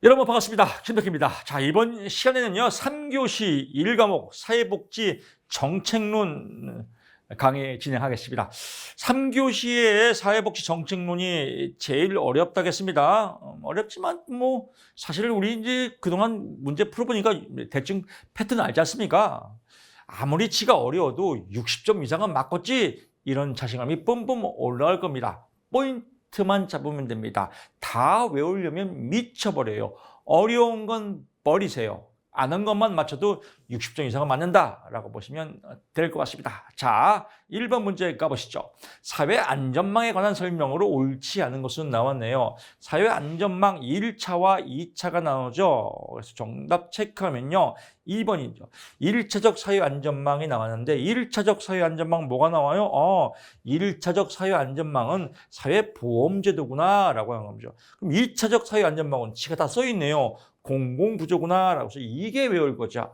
여러분 반갑습니다. 김덕희입니다. 자, 이번 시간에는요, 3교시 1과목 사회복지 정책론 강의 진행하겠습니다. 3교시의 사회복지 정책론이 제일 어렵다겠습니다. 어렵지만 사실 우리 이제 그동안 문제 풀어보니까 대충 패턴 알지 않습니까? 아무리 지가 어려워도 60점 이상은 맞겠지, 이런 자신감이 뿜뿜 올라갈 겁니다. 포인트만 잡으면 됩니다. 다 외우려면 미쳐버려요. 어려운 건 버리세요. 아는 것만 맞춰도 60점 이상은 맞는다라고 보시면 될 것 같습니다. 자, 1번 문제 가보시죠. 사회안전망에 관한 설명으로 옳지 않은 것은 나왔네요. 사회안전망 1차와 2차가 나오죠. 그래서 정답 체크하면요, 2번이죠. 1차적 사회안전망이 나왔는데 1차적 사회안전망 뭐가 나와요? 1차적 사회안전망은 사회보험제도구나 라고 하는 거죠. 그럼 2차적 사회안전망은 지가 다 써있네요. 공공부조구나 라고 해서 이게 외울 거죠.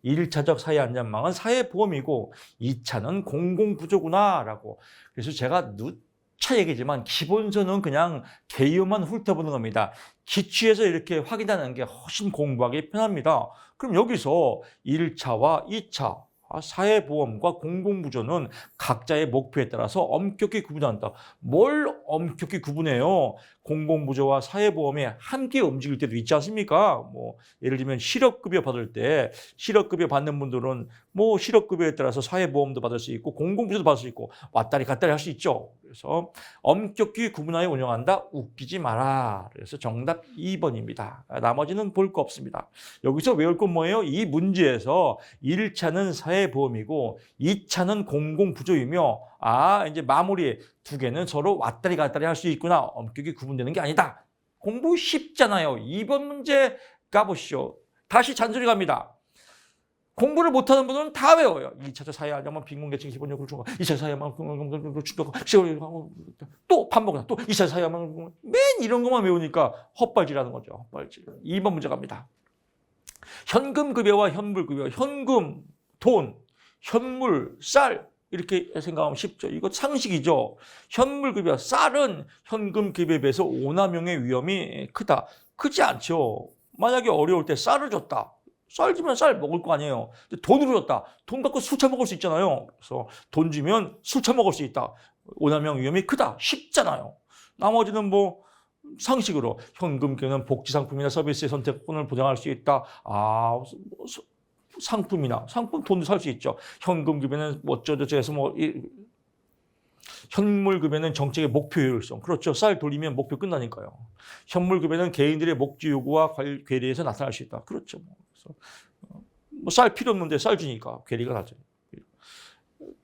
1차적 사회안전망은 사회보험이고 2차는 공공부조구나 라고. 그래서 제가 누차 얘기지만 기본서는 그냥 개요만 훑어보는 겁니다. 기출에서 이렇게 확인하는 게 훨씬 공부하기 편합니다. 그럼 여기서 1차와 2차 사회보험과 공공부조는 각자의 목표에 따라서 엄격히 구분한다. 뭘 엄격히 구분해요? 공공부조와 사회보험이 함께 움직일 때도 있지 않습니까? 예를 들면 실업급여 받을 때 실업급여 받는 분들은 실업급여에 따라서 사회보험도 받을 수 있고 공공부조도 받을 수 있고 왔다리 갔다리 할 수 있죠. 그래서 엄격히 구분하여 운영한다. 웃기지 마라. 그래서 정답 2번입니다. 나머지는 볼 거 없습니다. 여기서 외울 건 뭐예요? 이 문제에서 1차는 사회보험이고 2차는 공공부조이며 이제 마무리 두 개는 서로 왔다리 갔다리 할 수 있구나. 엄격히 구분되는 게 아니다. 공부 쉽잖아요. 2번 문제 가보시죠. 다시 잔소리 갑니다. 공부를 못하는 분들은 다 외워요. 2차적 사회안전망 빈곤계층 기본적으로 중과 2차적 사회안전망 또 반복하다. 또 2차적 사회안전망 맨 이런 것만 외우니까 헛발질하는 거죠. 헛발질. 2번 문제 갑니다. 현금급여와 현물급여, 현금, 돈, 현물, 쌀 이렇게 생각하면 쉽죠. 이거 상식이죠. 현물급여, 쌀은 현금급여에 비해서 오남용의 위험이 크다. 크지 않죠. 만약에 어려울 때 쌀을 줬다. 쌀 주면 쌀 먹을 거 아니에요. 근데 돈으로 줬다. 돈 갖고 술 처먹을 수 있잖아요. 그래서 돈 주면 술 처먹을 수 있다. 오남용 위험이 크다. 쉽잖아요. 나머지는 상식으로 현금급여는 복지상품이나 서비스의 선택권을 보장할 수 있다. 상품 돈도 살 수 있죠. 현금급여는 어쩌저쩌해서 현물급여는 정책의 목표 효율성. 그렇죠. 쌀 돌리면 목표 끝나니까요. 현물급여는 개인들의 목적 요구와 괴리에서 나타날 수 있다. 그렇죠. 그래서 쌀 필요 없는데 쌀 주니까 괴리가 나죠.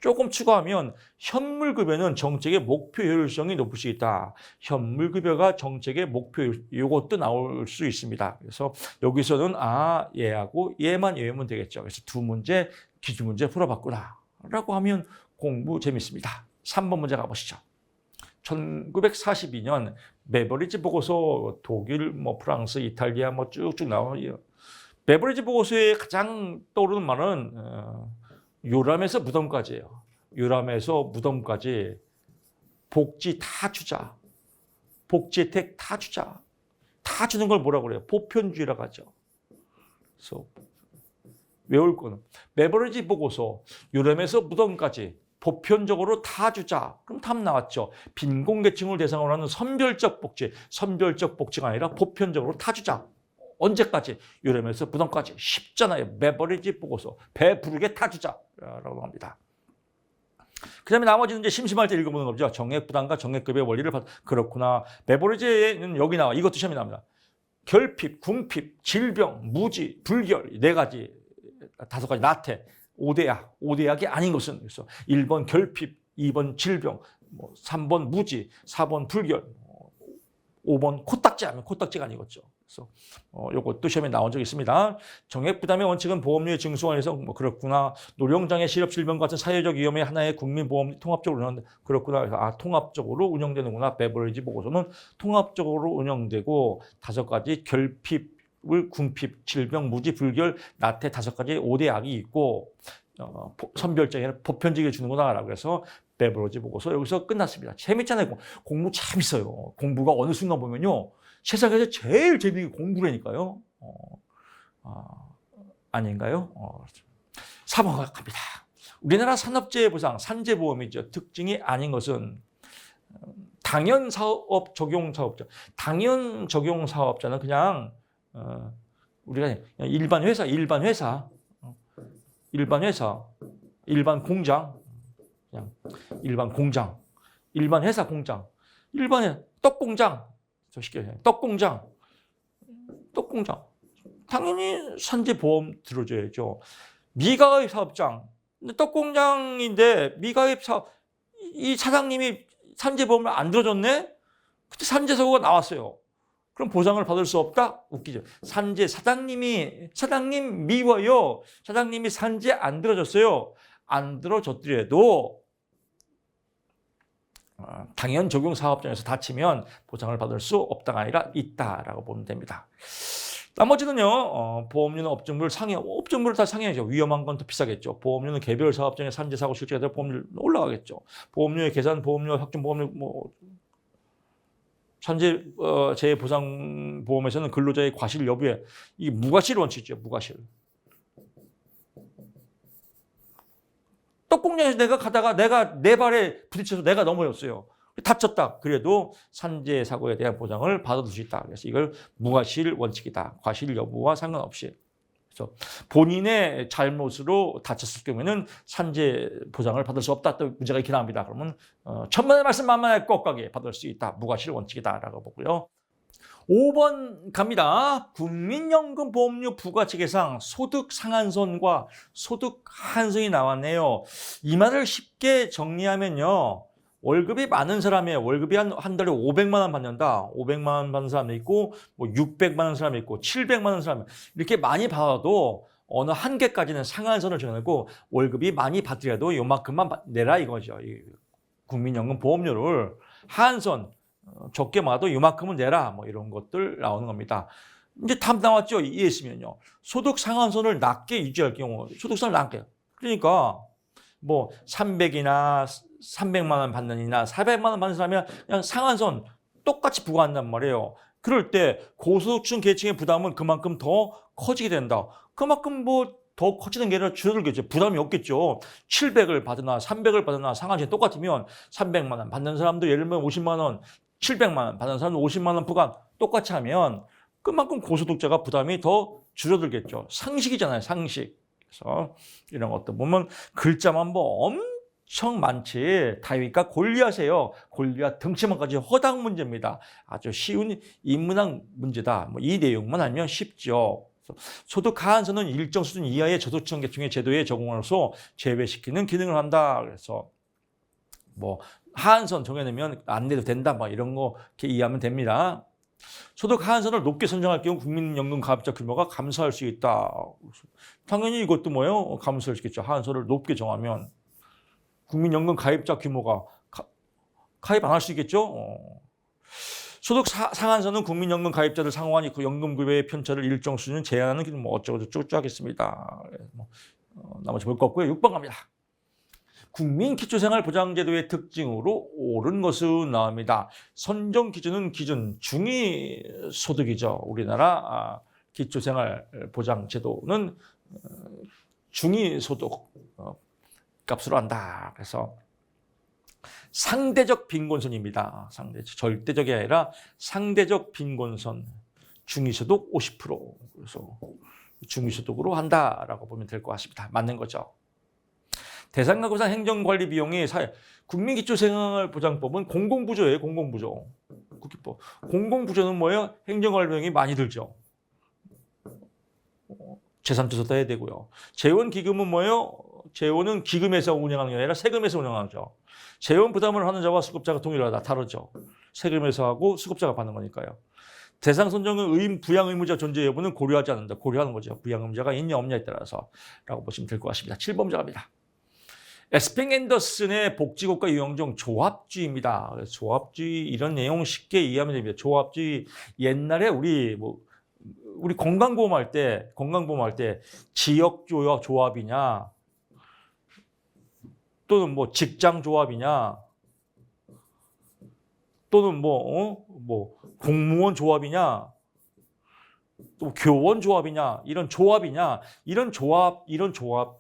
조금 추가하면 현물급여는 정책의 목표 효율성이 높을 수 있다. 현물급여가 정책의 목표, 이것도 나올 수 있습니다. 그래서 여기서는 얘하고 얘만 외우면 되겠죠. 그래서 두 문제 기출문제 풀어봤구나 라고 하면 공부 재밌습니다. 3번 문제 가보시죠. 1942년 베버리지 보고서 독일, 프랑스, 이탈리아 쭉쭉 나와요. 베버리지 보고서에 가장 떠오르는 말은 요람에서 무덤까지예요. 요람에서 무덤까지 복지 다 주자. 복지 혜택 다 주자. 다 주는 걸 뭐라고 그래요? 보편주의라고 하죠. 그래서 외울 거는 베버리지 보고서 요람에서 무덤까지 보편적으로 다 주자. 그럼 답 나왔죠. 빈곤계층을 대상으로 하는 선별적 복지가 아니라 보편적으로 다 주자. 언제까지? 요람에서 무덤까지. 쉽잖아요. 베버리지 보고서 배부르게 다 주자라고 합니다. 그 다음에 나머지는 이제 심심할 때 읽어보는 거죠. 정액부담과 정액급여의 원리를 그렇구나. 베버리지는 여기 나와. 이것도 시험에 나옵니다. 결핍, 궁핍, 질병, 무지, 불결 4가지, 5가지 나태. 5대약이 아닌 것은. 그래서 1번 결핍, 2번 질병, 3번 무지, 4번 불결, 5번 코딱지 하면 코딱지가 아니겠죠. 그래서 이것도 시험에 나온 적이 있습니다. 정액부담의 원칙은 보험료의 증수원에서 그렇구나. 노령장애, 실업질병 같은 사회적 위험의 하나의 국민보험이 통합적으로 운영된다. 그렇구나. 그래서 통합적으로 운영되는구나. 베버리지 보고서는 통합적으로 운영되고 5가지 결핍, 궁핍, 질병, 무지, 불결, 나태 5가지 5대 약이 있고 선별적인 보편적으로 주는구나라고 해서 베버리지 보고서 여기서 끝났습니다. 재밌잖아요. 공부 재밌어요. 공부가 어느 순간 보면요. 세상에서 제일 재미있게 공부라니까요. 아닌가요? 3번 갑니다. 우리나라 산업재해보상, 산재보험이죠. 특징이 아닌 것은 당연사업 적용사업자. 당연 적용사업자는 그냥 우리가 일반 회사, 일반 공장, 그냥 일반 공장, 일반 회사 공장, 일반 떡공장, 저 쉽게 떡공장. 당연히 산재보험 들어줘야죠. 미가입 사업장, 떡공장인데 미가입 사업, 이 사장님이 산재보험을 안 들어줬네? 그때 산재사고가 나왔어요. 그럼 보상을 받을 수 없다? 웃기죠. 사장님 미워요. 사장님이 산재 안 들어줬어요. 안 들어줬더라도 당연 적용 사업장에서 다치면 보상을 받을 수 없다가 아니라 있다라고 보면 됩니다. 나머지는요, 보험료는 업종별 업종별 다 상향이죠. 위험한 건 더 비싸겠죠. 보험료는 개별 사업장의 산재 사고 실제가 되면 보험료 올라가겠죠. 보험료의 계산, 보험료, 확정 보험료, 산재 재해 보상 보험에서는 근로자의 과실 여부에 이 무과실 원칙이죠. 무과실. 떡공장에서 내가 가다가 내 발에 부딪혀서 내가 넘어졌어요. 다쳤다. 그래도 산재 사고에 대한 보상을 받아줄 수 있다. 그래서 이걸 무과실 원칙이다. 과실 여부와 상관없이. 그래서 본인의 잘못으로 다쳤을 경우에는 산재 보상을 받을 수 없다. 또 문제가 있긴 합니다. 그러면 천만의 말씀 만만의 꺾하게 받을 수 있다. 무과실 원칙이다라고 보고요. 5번 갑니다. 국민연금 보험료 부가치 계상 소득 상한선과 소득 하한선이 나왔네요. 이 말을 쉽게 정리하면요. 월급이 많은 사람이에요. 월급이 한 달에 500만 원 받는다. 500만 원 받는 사람이 있고 600만 원 사람이 있고 700만 원 사람이 이렇게 많이 받아도 어느 한계까지는 상한선을 정해놓고 월급이 많이 받더라도 요만큼만 내라 이거죠. 이 국민연금 보험료를 하한선 적게 받아도 요만큼은 내라 이런 것들 나오는 겁니다. 이제 답 나왔죠. 이해했으면요. 소득 상한선을 낮게 유지할 경우 소득선을 낮게. 그러니까 300이나 300만 원 받는 이나 400만 원 받는 사람이 그냥 상한선 똑같이 부과한단 말이에요. 그럴 때 고소득층 계층의 부담은 그만큼 더 커지게 된다. 그만큼 더 커지는 게 아니라 줄어들겠죠. 부담이 없겠죠. 700을 받으나 300을 받으나 상한선이 똑같으면 300만 원 받는 사람도 예를 들면 50만 원, 700만 원 받는 사람도 50만 원 부과 똑같이 하면 그만큼 고소득자가 부담이 더 줄어들겠죠. 상식이잖아요. 상식. 그래서 이런 것도 보면 글자만 엄청 많지. 다윗과 골리앗이에요. 골리앗 등치만까지 허당 문제입니다. 아주 쉬운 인문학 문제다. 이 내용만 알면 쉽죠. 소득 하한선은 일정 수준 이하의 저소득층 계층의 제도에 적용으로써 제외시키는 기능을 한다. 그래서 하한선 정해내면 안 내도 된다. 이런 거 이렇게 이해하면 됩니다. 소득 하한선을 높게 선정할 경우 국민연금 가입자 규모가 감소할 수 있다. 당연히 이것도 감소할 수 있겠죠. 하한선을 높게 정하면 국민연금 가입자 규모가 가입 안 할 수 있겠죠. 소득 상한선은 국민연금 가입자들 상호간이 그 연금급여의 편차를 일정 수준 제한하는 게 어쩌고저쩌고 하겠습니다. 나머지 볼 거 없고요. 6번 갑니다. 국민기초생활보장제도의 특징으로 옳은 것은 나옵니다. 선정 기준은 중위소득이죠. 우리나라 기초생활보장제도는 중위소득 값으로 한다. 그래서 상대적 빈곤선입니다. 절대적이 아니라 상대적 빈곤선. 중위소득 50%. 그래서 중위소득으로 한다라고 보면 될 것 같습니다. 맞는 거죠. 대상가구상 행정관리 비용이 국민기초생활보장법은 공공부조예요. 공공부조. 공공부조는 뭐예요? 행정관리 비용이 많이 들죠. 재산조사도 해야 되고요. 재원기금은 뭐예요? 재원은 기금에서 운영하는 게 아니라 세금에서 운영하죠. 재원 부담을 하는 자와 수급자가 동일하다. 다르죠. 세금에서 하고 수급자가 받는 거니까요. 대상 선정은 부양 의무자 존재 여부는 고려하지 않는다. 고려하는 거죠. 부양 의무자가 있냐 없냐에 따라서 라고 보시면 될 것 같습니다. 7번 문제 갑니다. 에스팽 앤더슨의 복지국가 유형중 조합주의입니다. 조합주의 이런 내용 쉽게 이해하면 됩니다. 조합주의 옛날에 우리 건강보험할 때 지역 조합이냐 또는 뭐 직장 조합이냐, 또는 뭐 공무원 조합이냐, 또 교원 조합이냐, 이런 조합이냐, 이런 조합을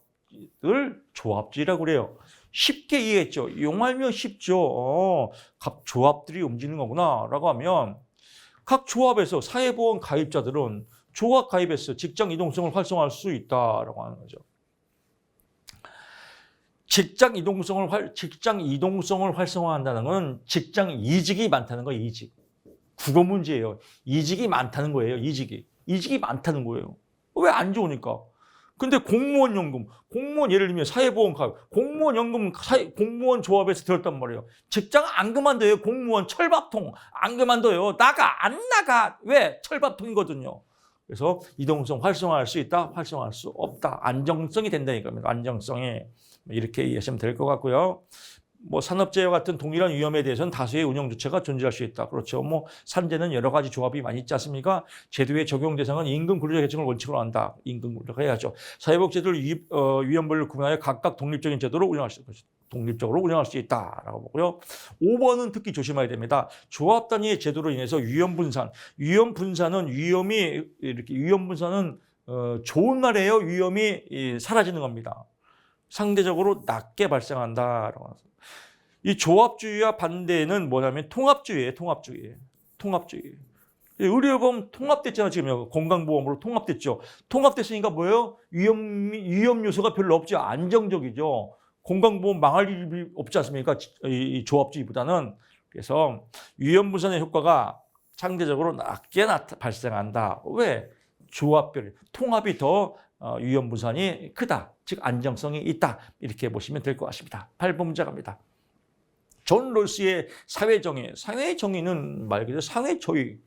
조합주의라고 그래요. 쉽게 이해했죠. 용알면 쉽죠. 각 조합들이 움직이는 거구나라고 하면 각 조합에서 사회보험 가입자들은 조합 가입해서 직장 이동성을 활성화할 수 있다라고 하는 거죠. 직장 이동성을 활성화한다는 건 직장 이직이 많다는 거예요. 이직. 국어 문제예요. 이직이 많다는 거예요. 이직이 많다는 거예요. 왜 안 좋으니까? 근데 공무원 예를 들면 사회보험 가입, 공무원 조합에서 들었단 말이에요. 직장 안 그만둬요. 공무원 철밥통 안 그만둬요. 안 나가. 왜? 철밥통이거든요. 그래서 이동성 활성화할 수 있다, 활성화할 수 없다. 안정성이 된다는 겁니다. 안정성이. 이렇게 이해하시면 될 것 같고요. 뭐 산업재해와 같은 동일한 위험에 대해서는 다수의 운영 주체가 존재할 수 있다. 그렇죠. 뭐 산재는 여러 가지 조합이 많이 있지 않습니까? 제도의 적용 대상은 임금 근로자 계층을 원칙으로 한다. 임금 근로가 해야죠. 사회복지제도를 위험별로 구분하여 각각 독립적인 제도로 운영할 수 있다. 독립적으로 운영할 수 있다라고 보고요. 5번은 특히 조심해야 됩니다. 조합 단위의 제도로 인해서 위험 분산은 좋은 말이에요. 위험이 사라지는 겁니다. 상대적으로 낮게 발생한다라고 합니다. 이 조합주의와 반대는 뭐냐면 통합주의예요. 통합주의. 의료보험 통합됐잖아요. 지금 건강보험으로 통합됐죠. 통합됐으니까 뭐예요? 위험 요소가 별로 없죠. 안정적이죠. 건강보험 망할 일이 없지 않습니까? 이 조합주의보다는. 그래서 위험 분산의 효과가 상대적으로 낮게 발생한다. 왜? 조합별, 통합이 더 위험 분산이 크다. 즉 안정성이 있다. 이렇게 보시면 될 것 같습니다. 8번 문제 갑니다. 존 롤스의 사회정의는 말 그대로 사회주의.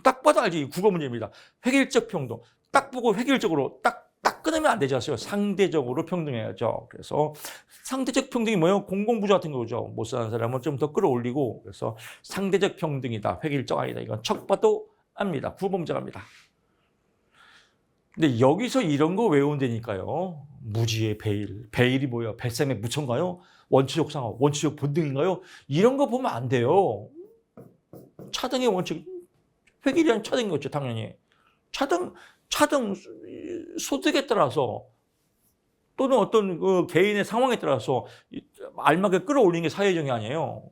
딱 봐도 알지. 국어 문제입니다. 획일적 평등. 딱 보고 획일적으로 딱 끊으면 안 되지 않습니까? 상대적으로 평등해야죠. 그래서 상대적 평등이 뭐예요? 공공부조 같은 거죠. 못 사는 사람은 좀 더 끌어올리고 그래서 상대적 평등이다. 획일적 아니다. 이건 척 봐도 압니다. 9번 문제 갑니다. 근데 여기서 이런 거 외운다니까요. 무지의 배일. 배일이 뭐예요? 뱃셈에 묻혀인가요? 원초적 상호, 원초적 본능인가요? 이런 거 보면 안 돼요. 차등의 원칙, 획일이란 차등인 거죠, 당연히. 차등 소득에 따라서 또는 어떤 그 개인의 상황에 따라서 알맞게 끌어올리는 게 사회정의 아니에요.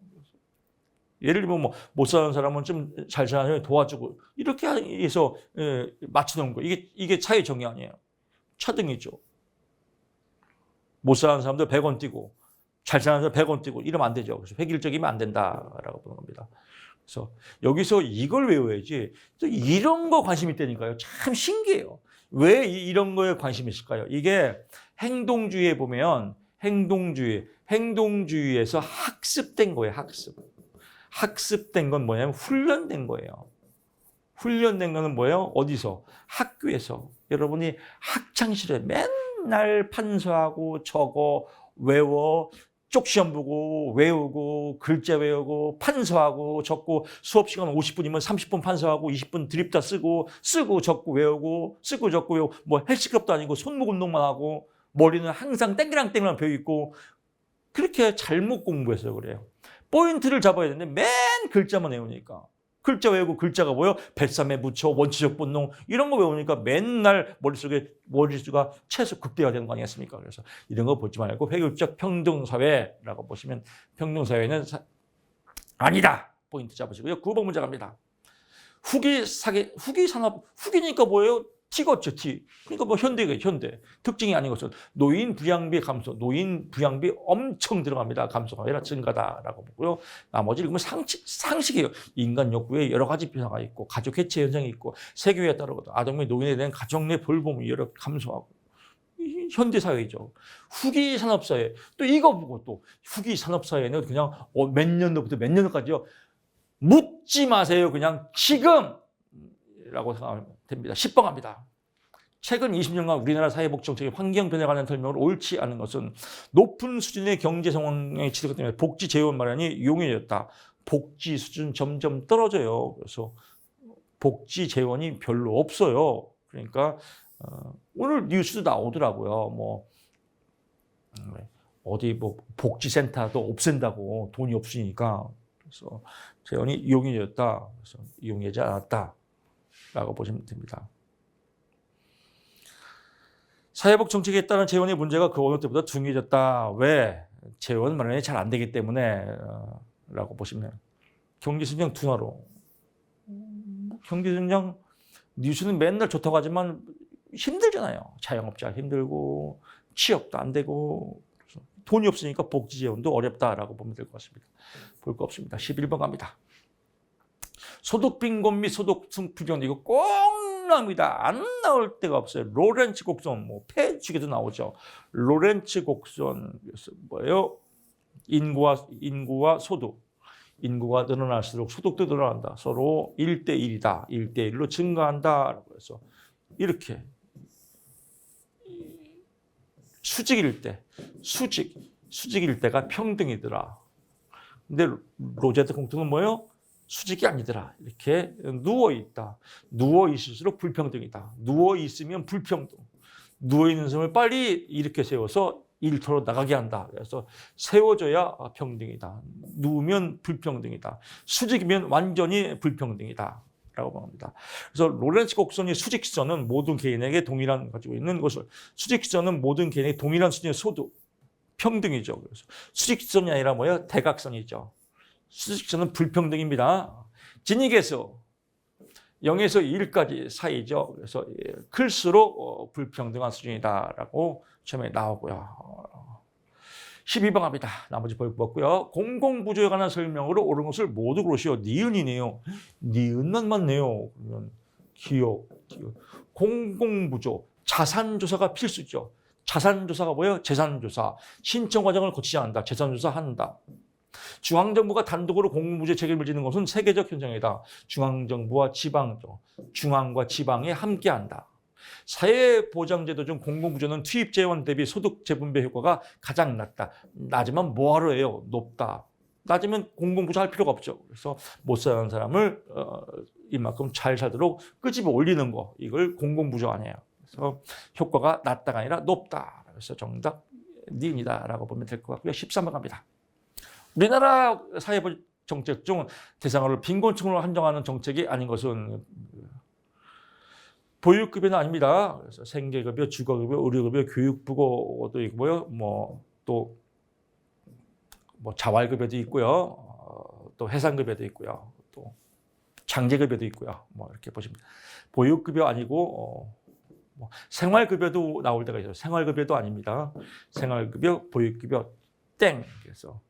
예를 들면 뭐 못 사는 사람은 좀 잘 사는 사람을 도와주고 이렇게 해서 맞춰놓은 거. 이게 사회정의 아니에요. 차등이죠. 못 사는 사람들 100원 띄고 잘 사는 사람 100원 띄고 이러면 안 되죠. 그래서 획일적이면 안 된다라고 보는 겁니다. 그래서 여기서 이걸 외워야지. 또 이런 거 관심 있다니까요. 참 신기해요. 왜 이런 거에 관심이 있을까요? 이게 행동주의에 보면 행동주의에서 학습된 거예요. 학습된 건 뭐냐면 훈련된 거예요. 훈련된 거는 뭐예요? 어디서? 학교에서. 여러분이 학창시절에 맨날 판서하고 적어, 외워, 쪽시험 보고 외우고 글자 외우고 판서하고 적고 수업 시간 50분이면 30분 판서하고 20분 드립다 쓰고 적고 외우고 쓰고 적고 외우고 뭐 헬스클럽도 아니고 손목 운동만 하고 머리는 항상 땡기랑땡기랑 배어 있고 그렇게 잘못 공부해서 그래요. 포인트를 잡아야 되는데 맨 글자만 외우니까. 글자 외우고 글자가 뭐예요? 뱃삼에 묻혀 원초적 본능 이런 거 외우니까 맨날 머릿수가 최소 극대화되는 거 아니겠습니까? 그래서 이런 거 보지 말고 획일적 평등사회라고 보시면 평등사회는 아니다. 포인트 잡으시고요. 9번 문제 갑니다. 후기니까 뭐예요? T겠죠, T. 그러니까 뭐 현대. 특징이 아닌 것은 노인 부양비 감소. 노인 부양비 엄청 들어갑니다. 감소가 아니라 증가다라고 보고요. 나머지 읽으면 상식이에요. 인간 욕구에 여러 가지 변화가 있고 가족 해체 현상이 있고 세계화에 따르거든. 아동 및 노인에 대한 가정 내 돌봄이 여러 감소하고. 현대 사회죠. 후기 산업사회. 또 이거 보고 또 후기 산업사회는 그냥 몇 년도부터 몇 년도까지요. 묻지 마세요. 그냥 지금이라고 생각하면 됩니다. 10번 갑니다. 최근 20년간 우리나라 사회복지정책의 환경 변화에 관한 설명을 옳지 않은 것은 높은 수준의 경제 상황의 지속 때문에 복지 재원 마련이 용이해졌다. 복지 수준 점점 떨어져요. 그래서 복지 재원이 별로 없어요. 그러니까 오늘 뉴스도 나오더라고요. 뭐 어디 뭐 복지센터도 없앤다고 돈이 없으니까. 그래서 재원이 이용해졌다. 그래서 이용하지 않았다라고 보시면 됩니다. 사회복 정책에 따른 재원의 문제가 그 어느 때보다 중요해졌다. 왜? 재원 마련이 잘 안 되기 때문에 라고 보시면 경기순장 둔화로. 경기순장 뉴스는 맨날 좋다고 하지만 힘들잖아요. 자영업자 힘들고 취업도 안 되고 돈이 없으니까 복지 재원도 어렵다라고 보면 될 것 같습니다. 볼 거 없습니다. 11번 갑니다. 소득 빈곤 및 소득 승부전 이거 꼭 나옵니다. 안 나올 데가 없어요. 로렌츠 곡선 뭐 폐축에도 나오죠. 로렌츠 곡선 뭐예요? 인구와 소득. 인구가 늘어날수록 소득도 늘어난다. 서로 1대1이다. 1대1로 증가한다라고 해서 이렇게 수직일 때가 평등이더라. 근데 로제트 공통은 뭐예요? 수직이 아니더라. 이렇게 누워 있다. 누워 있을수록 불평등이다. 누워 있으면 불평등. 누워 있는 사람을 빨리 이렇게 세워서 일터로 나가게 한다. 그래서 세워져야 평등이다. 누우면 불평등이다. 수직이면 완전히 불평등이다. 라고 봅니다. 그래서 로렌츠 곡선이 수직선은 모든 개인에게 동일한 가지고 있는 것을 수직선은 모든 개인에게 동일한 수준의 소득 평등이죠. 그래서 수직선이 아니라 뭐예요? 대각선이죠. 수직선은 불평등입니다. 진익에서 0에서 1까지 사이죠. 그래서 클수록 불평등한 수준이다라고 처음에 나오고요. 12번 갑니다. 나머지 볼 거 없고요. 공공부조에 관한 설명으로 옳은 것을 모두 고르시오. 니은이네요. 니은만 맞네요. 그러면 기억. 공공부조. 자산조사가 필수죠. 자산조사가 뭐예요? 재산조사. 신청 과정을 거치지 않는다. 재산조사 한다. 중앙정부가 단독으로 공공부조에 책임을 지는 것은 세계적 현상이다. 중앙정부와 지방정, 중앙과 지방이 함께한다. 사회보장제도 중 공공부조는 투입재원 대비 소득 재분배 효과가 가장 낮다. 낮으면 뭐하러 해요? 높다. 낮으면 공공부조 할 필요가 없죠. 그래서 못 사는 사람을 이만큼 잘 살도록 끄집어 올리는 거. 이걸 공공부조 아니에요. 그래서 효과가 낮다가 아니라 높다. 그래서 정답 니은이다라고 보면 될 것 같고요. 13번 갑니다. 우리나라 사회보 정책 중 대상으로 빈곤층으로 한정하는 정책이 아닌 것은 보육급여는 아닙니다. 그래서 생계급여, 주거급여, 의료급여, 교육부고도 있고요. 또 자활급여도 있고요. 또 해상급여도 있고요. 또 장제급여도 있고요. 이렇게 보시면 보육급여 아니고 생활급여도 나올 때가 있어요. 생활급여도 아닙니다. 생활급여, 보육급여 땡. 그래서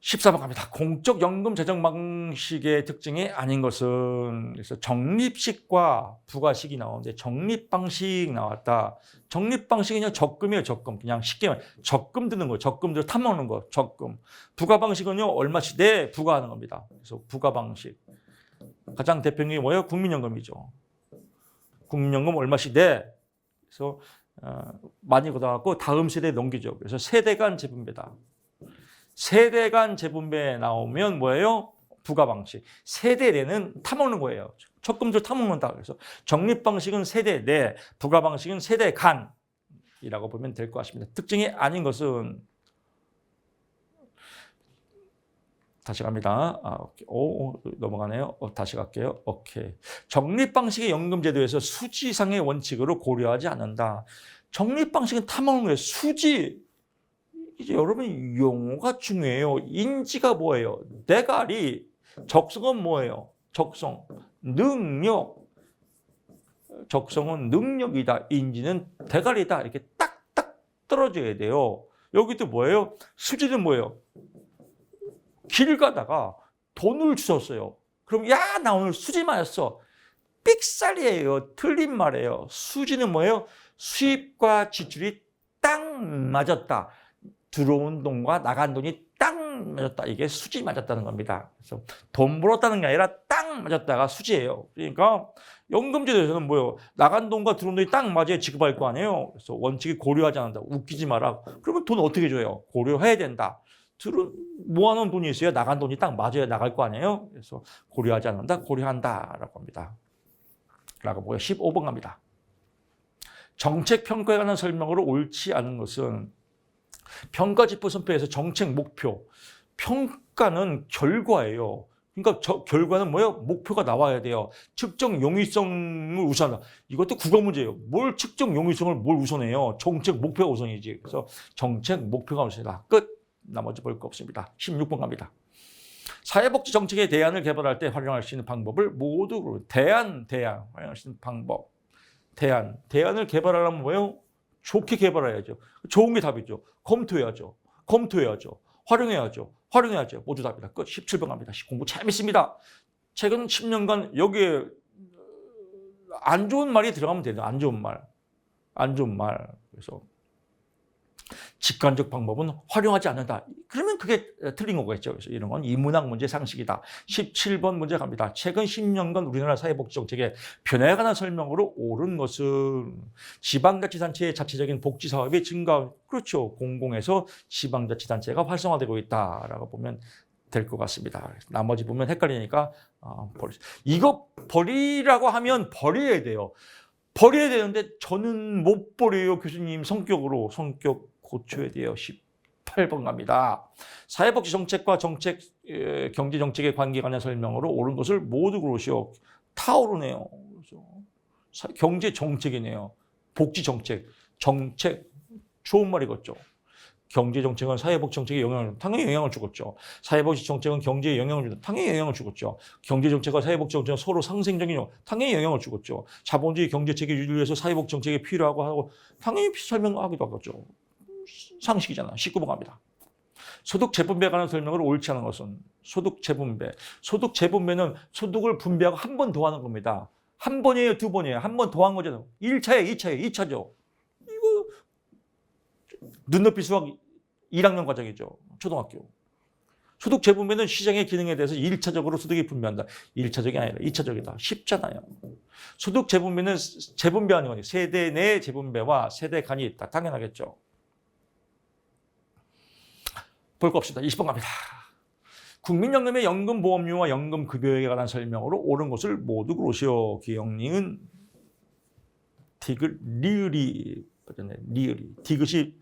14번 갑니다. 공적 연금 재정 방식의 특징이 아닌 것은 그래서 적립식과 부가식이 나오는데 적립 방식 나왔다. 적립 방식이 그냥 적금이에요. 적금. 그냥 쉽게 말해 적금 드는 거, 적금들 타먹는 거, 적금. 부가 방식은요 얼마씩 내 부과하는 겁니다. 그래서 부가 방식 가장 대표적인 게 뭐예요? 국민연금이죠. 국민연금 얼마씩 내. 그래서 많이 걷어갖고 다음 세대에 넘기죠. 그래서 세대 간 재분배다. 세대 간 재분배 나오면 뭐예요? 부가 방식. 세대 내는 타먹는 거예요. 적금들 타먹는다. 그래서 적립 방식은 세대 내, 부가 방식은 세대 간이라고 보면 될 것 같습니다. 특징이 아닌 것은 다시 갑니다. 넘어가네요. 다시 갈게요. 오케이. 적립 방식의 연금제도에서 수지상의 원칙으로 고려하지 않는다. 적립 방식은 타먹는 거예요. 수지. 이제 여러분 용어가 중요해요. 인지가 뭐예요? 대가리. 적성은 뭐예요? 적성. 능력. 적성은 능력이다. 인지는 대가리다. 이렇게 딱딱 떨어져야 돼요. 여기도 뭐예요? 수지는 뭐예요? 길 가다가 돈을 주셨어요. 그럼 야, 나 오늘 수지 맞았어. 삑살이에요. 틀린 말이에요. 수지는 뭐예요? 수입과 지출이 딱 맞았다. 들어온 돈과 나간 돈이 딱 맞았다. 이게 수지 맞았다는 겁니다. 그래서 돈 벌었다는 게 아니라 딱 맞았다가 수지예요. 그러니까 연금제도에서는 뭐예요? 나간 돈과 들어온 돈이 딱 맞아야 지급할 거 아니에요. 그래서 원칙이 고려하지 않는다. 웃기지 마라. 그러면 돈 어떻게 줘요? 고려해야 된다. 모아놓은 돈이 있어야 나간 돈이 딱 맞아야 나갈 거 아니에요. 그래서 고려하지 않는다. 고려한다라고 합니다. 라고 보고요. 15번 갑니다. 정책 평가에 관한 설명으로 옳지 않은 것은 평가지표 선표에서 정책 목표. 평가는 결과예요. 그러니까 결과는 뭐예요? 목표가 나와야 돼요. 측정 용이성을 우선한다. 이것도 국어 문제예요. 뭘 측정 용이성을 뭘 우선해요? 정책 목표가 우선이지. 그래서 정책 목표가 우선이다. 끝. 나머지 볼 거 없습니다. 16번 갑니다. 사회복지 정책의 대안을 개발할 때 활용할 수 있는 방법을 모두 대안 활용할 수 있는 방법. 대안을 개발하려면 뭐예요? 좋게 개발해야죠. 좋은 게 답이죠. 검토해야죠. 활용해야죠. 모두 답이다. 끝. 17번 갑니다. 공부 재밌습니다. 최근 10년간 여기에 안 좋은 말이 들어가면 돼요. 안 좋은 말. 그래서 직관적 방법은 활용하지 않는다. 그러면 그게 틀린 거겠죠. 그래서 이런 건 인문학 문제 상식이다. 17번 문제 갑니다. 최근 10년간 우리나라 사회복지 정책의 변화에 관한 설명으로 옳은 것은 지방자치단체의 자체적인 복지 사업이 증가. 그렇죠. 공공에서 지방자치단체가 활성화되고 있다라고 보면 될 것 같습니다. 나머지 보면 헷갈리니까 이거 버리라고 하면 버려야 돼요. 버려야 되는데 저는 못 버려요. 교수님 성격 고쳐야 돼요. 18번 갑니다. 사회복지 정책과 경제정책의 관계에 관한 설명으로 옳은 것을 모두 고르시오. 다 옳으네요. 경제정책이네요. 복지정책, 좋은 말이겠죠. 경제정책은 사회복지정책에 당연히 영향을 주겠죠. 사회복지정책은 경제에 영향을 준다. 당연히 영향을 주겠죠. 경제정책과 사회복지정책은 서로 상생적인 당연히 영향을 주겠죠. 자본주의 경제체계 유지를 위해서 사회복지정책이 필요하고 하고 당연히 설명하기도 하겠죠. 상식이잖아. 19번 갑니다. 소득 재분배에 관한 설명을 옳지 않은 것은 소득 재분배는 소득을 분배하고 한 번 더 하는 겁니다. 한 번이에요, 두 번이에요. 한 번 더 한 거잖아요. 1차예요, 2차죠. 이거 눈높이 수학 1학년 과정이죠. 초등학교. 소득 재분배는 시장의 기능에 대해서 1차적으로 소득이 분배한다. 1차적이 아니라 2차적이다. 쉽잖아요. 소득 재분배는 재분배하는 거니 세대 내 재분배와 세대 간이 있다. 당연하겠죠. 볼 거 없습니다. 20번 갑니다. 국민연금의 연금보험료와 연금급여에 관한 설명으로 옳은 것을 모두 고르시오. 기영리은 리을이 디귿이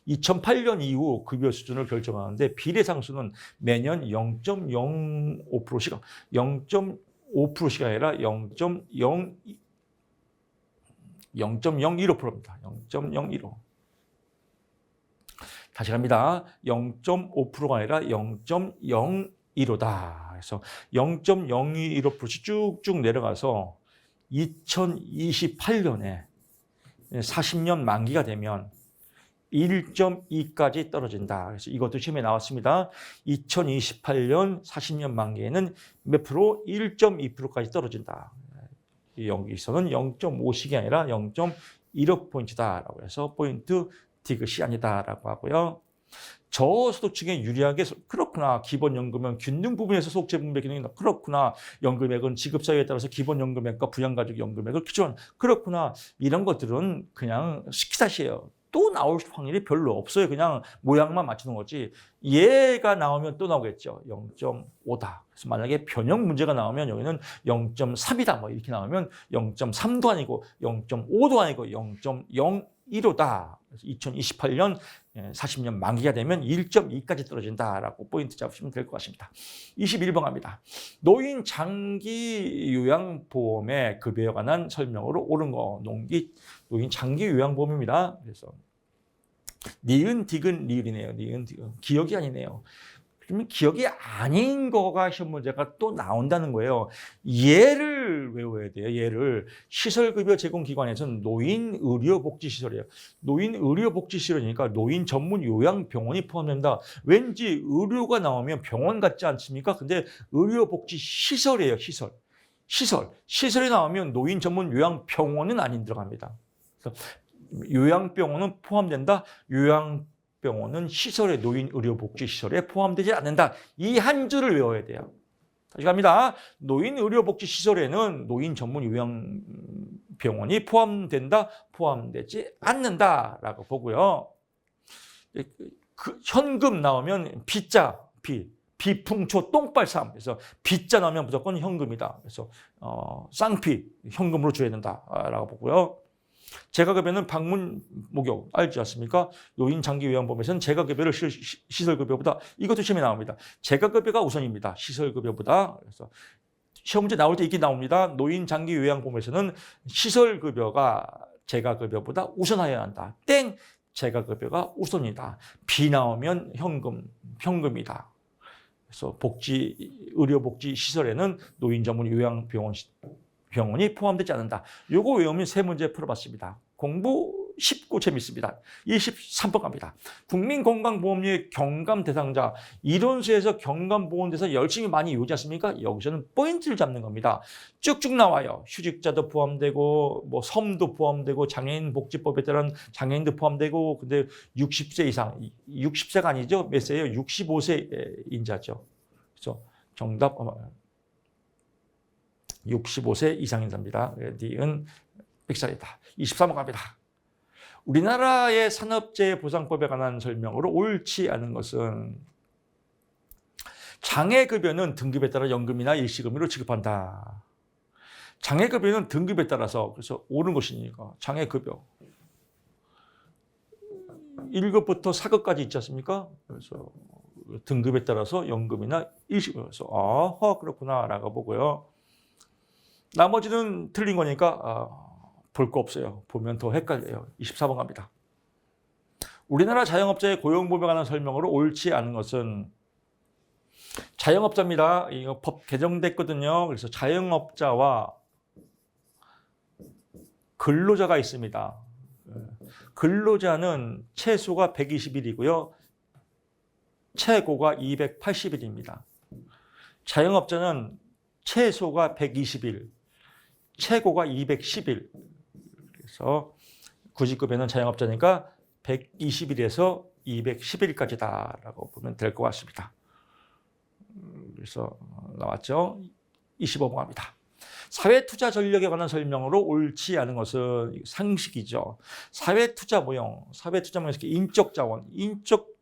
2008년 이후 급여 수준을 결정하는데 비례 상수는 매년 0.05%씩 0.5%가 아니라 0.015%입니다. 0.015. 다시 갑니다. 0.5%가 아니라 0.015다. 그래서 0.015%씩 쭉쭉 내려가서 2028년에 40년 만기가 되면 1.2까지 떨어진다. 그래서 이것도 시험에 나왔습니다. 2028년 40년 만기에는 몇 프로? 1.2%까지 떨어진다. 여기서는 0.5씩이 아니라 0.15포인트다라고 해서 포인트 디귿이 아니다라고 하고요. 저소득층에 유리하게 그렇구나. 기본연금은 균등 부분에서 소득 재분배 기능이 그렇구나. 연금액은 지급 사유에 따라서 기본연금액과 부양가족 연금액을 기준 그렇구나. 이런 것들은 그냥 시키다시예요. 또 나올 확률이 별로 없어요. 그냥 모양만 맞추는 거지. 얘가 나오면 또 나오겠죠. 0.5다. 그래서 만약에 변형 문제가 나오면 여기는 0.3이다. 뭐 이렇게 나오면 0.3도 아니고 0.5도 아니고 0.015다. 2028년 40년 만기가 되면 1.2까지 떨어진다라고 포인트 잡으시면 될 것 같습니다. 21번 갑니다. 노인 장기 요양보험의 급여에 관한 설명으로 옳은 거. 노인 장기 요양보험입니다. 그래서 니은 디귿 리을이네요. 니은 디귿. 기억이 아니네요. 그러면 기억이 아닌 거가 시험 문제가 또 나온다는 거예요. 얘를 외워야 돼요. 얘를. 시설급여 제공기관에서는 노인의료복지시설이에요. 노인의료복지시설이니까 노인 전문 요양병원이 포함된다. 왠지 의료가 나오면 병원 같지 않습니까? 근데 의료복지시설이에요. 시설이 나오면 노인 전문 요양병원은 안 들어갑니다. 그래서 요양병원은 포함된다. 요양병원은 시설에 노인의료복지시설에 포함되지 않는다. 이 한 줄을 외워야 돼요. 다시 갑니다. 노인의료복지시설에는 노인 전문 요양병원이 포함된다. 포함되지 않는다라고 보고요. 현금 나오면 비자, 비풍초 똥발삼. 그래서 비자 나오면 무조건 현금이다. 그래서 쌍피 현금으로 줘야 된다라고 보고요. 재가급여는 방문 목욕 알지 않습니까? 노인 장기 요양보험에서는 재가급여를 시설급여보다 이것도 시험에 나옵니다. 재가급여가 우선입니다. 시설급여보다. 그래서 시험 문제 나올 때 이게 나옵니다. 노인 장기 요양보험에서는 시설급여가 재가급여보다 우선하여야 한다. 땡! 재가급여가 우선이다. 비 나오면 현금이다. 그래서 의료복지 시설에는 노인 전문 요양병원이 포함되지 않는다. 요거 외우면 세 문제 풀어봤습니다. 공부 쉽고 재밌습니다. 23번 갑니다. 국민건강보험료의 경감 대상자, 이론수에서 경감보험대상 열심히 많이 이루지 않습니까? 여기서는 포인트를 잡는 겁니다. 쭉쭉 나와요. 휴직자도 포함되고 뭐 섬도 포함되고 장애인복지법에 따른 장애인도 포함되고, 근데 60세 이상, 60세가 아니죠? 몇 세예요? 65세 인자죠. 그래서 정답 65세 이상 인자입니다. 니은 100살이다. 23번 갑니다. 우리나라의 산업재해 보상법에 관한 설명으로 옳지 않은 것은 장애급여는 등급에 따라 연금이나 일시금으로 지급한다. 장애급여는 등급에 따라서 그래서 옳은 것이니까 장애급여 1급부터 4급까지 있지 않습니까? 그래서 등급에 따라서 연금이나 일시금으로서 아하 그렇구나라고 보고요. 나머지는 틀린 거니까 볼 거 없어요. 보면 더 헷갈려요. 24번 갑니다. 우리나라 자영업자의 고용보험에 관한 설명으로 옳지 않은 것은 자영업자입니다. 이거 법 개정됐거든요. 그래서 자영업자와 근로자가 있습니다. 근로자는 최소가 120일이고요. 최고가 280일입니다. 자영업자는 최소가 120일, 최고가 210일. 그래서 구직급여는 자영업자니까 120일에서 210일까지다라고 보면 될 것 같습니다. 그래서 나왔죠. 25번 갑니다. 사회투자 전략에 관한 설명으로 옳지 않은 것은 상식이죠. 사회투자 모형, 사회투자모형에서 인적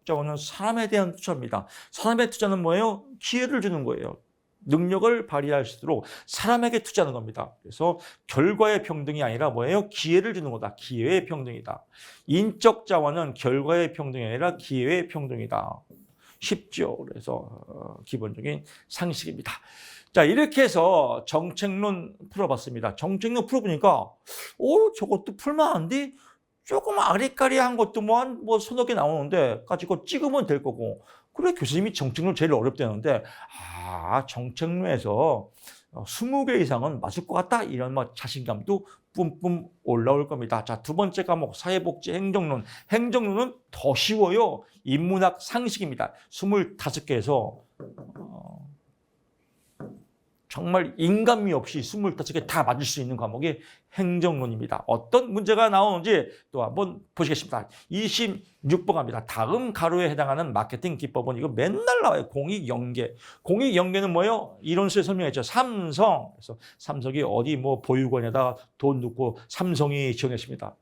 자원은 사람에 대한 투자입니다. 사람의 투자는 뭐예요? 기회를 주는 거예요. 능력을 발휘할 수 있도록 사람에게 투자하는 겁니다. 그래서 결과의 평등이 아니라 뭐예요? 기회를 주는 거다. 기회의 평등이다. 인적 자원은 결과의 평등이 아니라 기회의 평등이다. 쉽죠. 그래서 기본적인 상식입니다. 자, 이렇게 해서 정책론 풀어봤습니다. 정책론 풀어보니까 저것도 풀만한데 조금 아리까리한 것도 뭐 서너 개 나오는데 가지고 찍으면 될 거고, 그래 교수님이 정책론 제일 어렵다는데 정책론에서 20개 이상은 맞을 것 같다 이런 자신감도 뿜뿜 올라올 겁니다. 자, 두 번째 과목 사회복지 행정론. 행정론은 더 쉬워요. 인문학 상식입니다. 25개에서 정말 인간미 없이 25개 다 맞을 수 있는 과목이 행정론입니다. 어떤 문제가 나오는지 또 한번 보시겠습니다. 26번 갑니다. 다음 가로에 해당하는 마케팅 기법은 이거 맨날 나와요. 공익연계. 공익연계는 뭐예요? 이론수에 설명했죠. 삼성. 그래서 삼성이 어디 보유권에다 돈 넣고 삼성이 지원했습니다.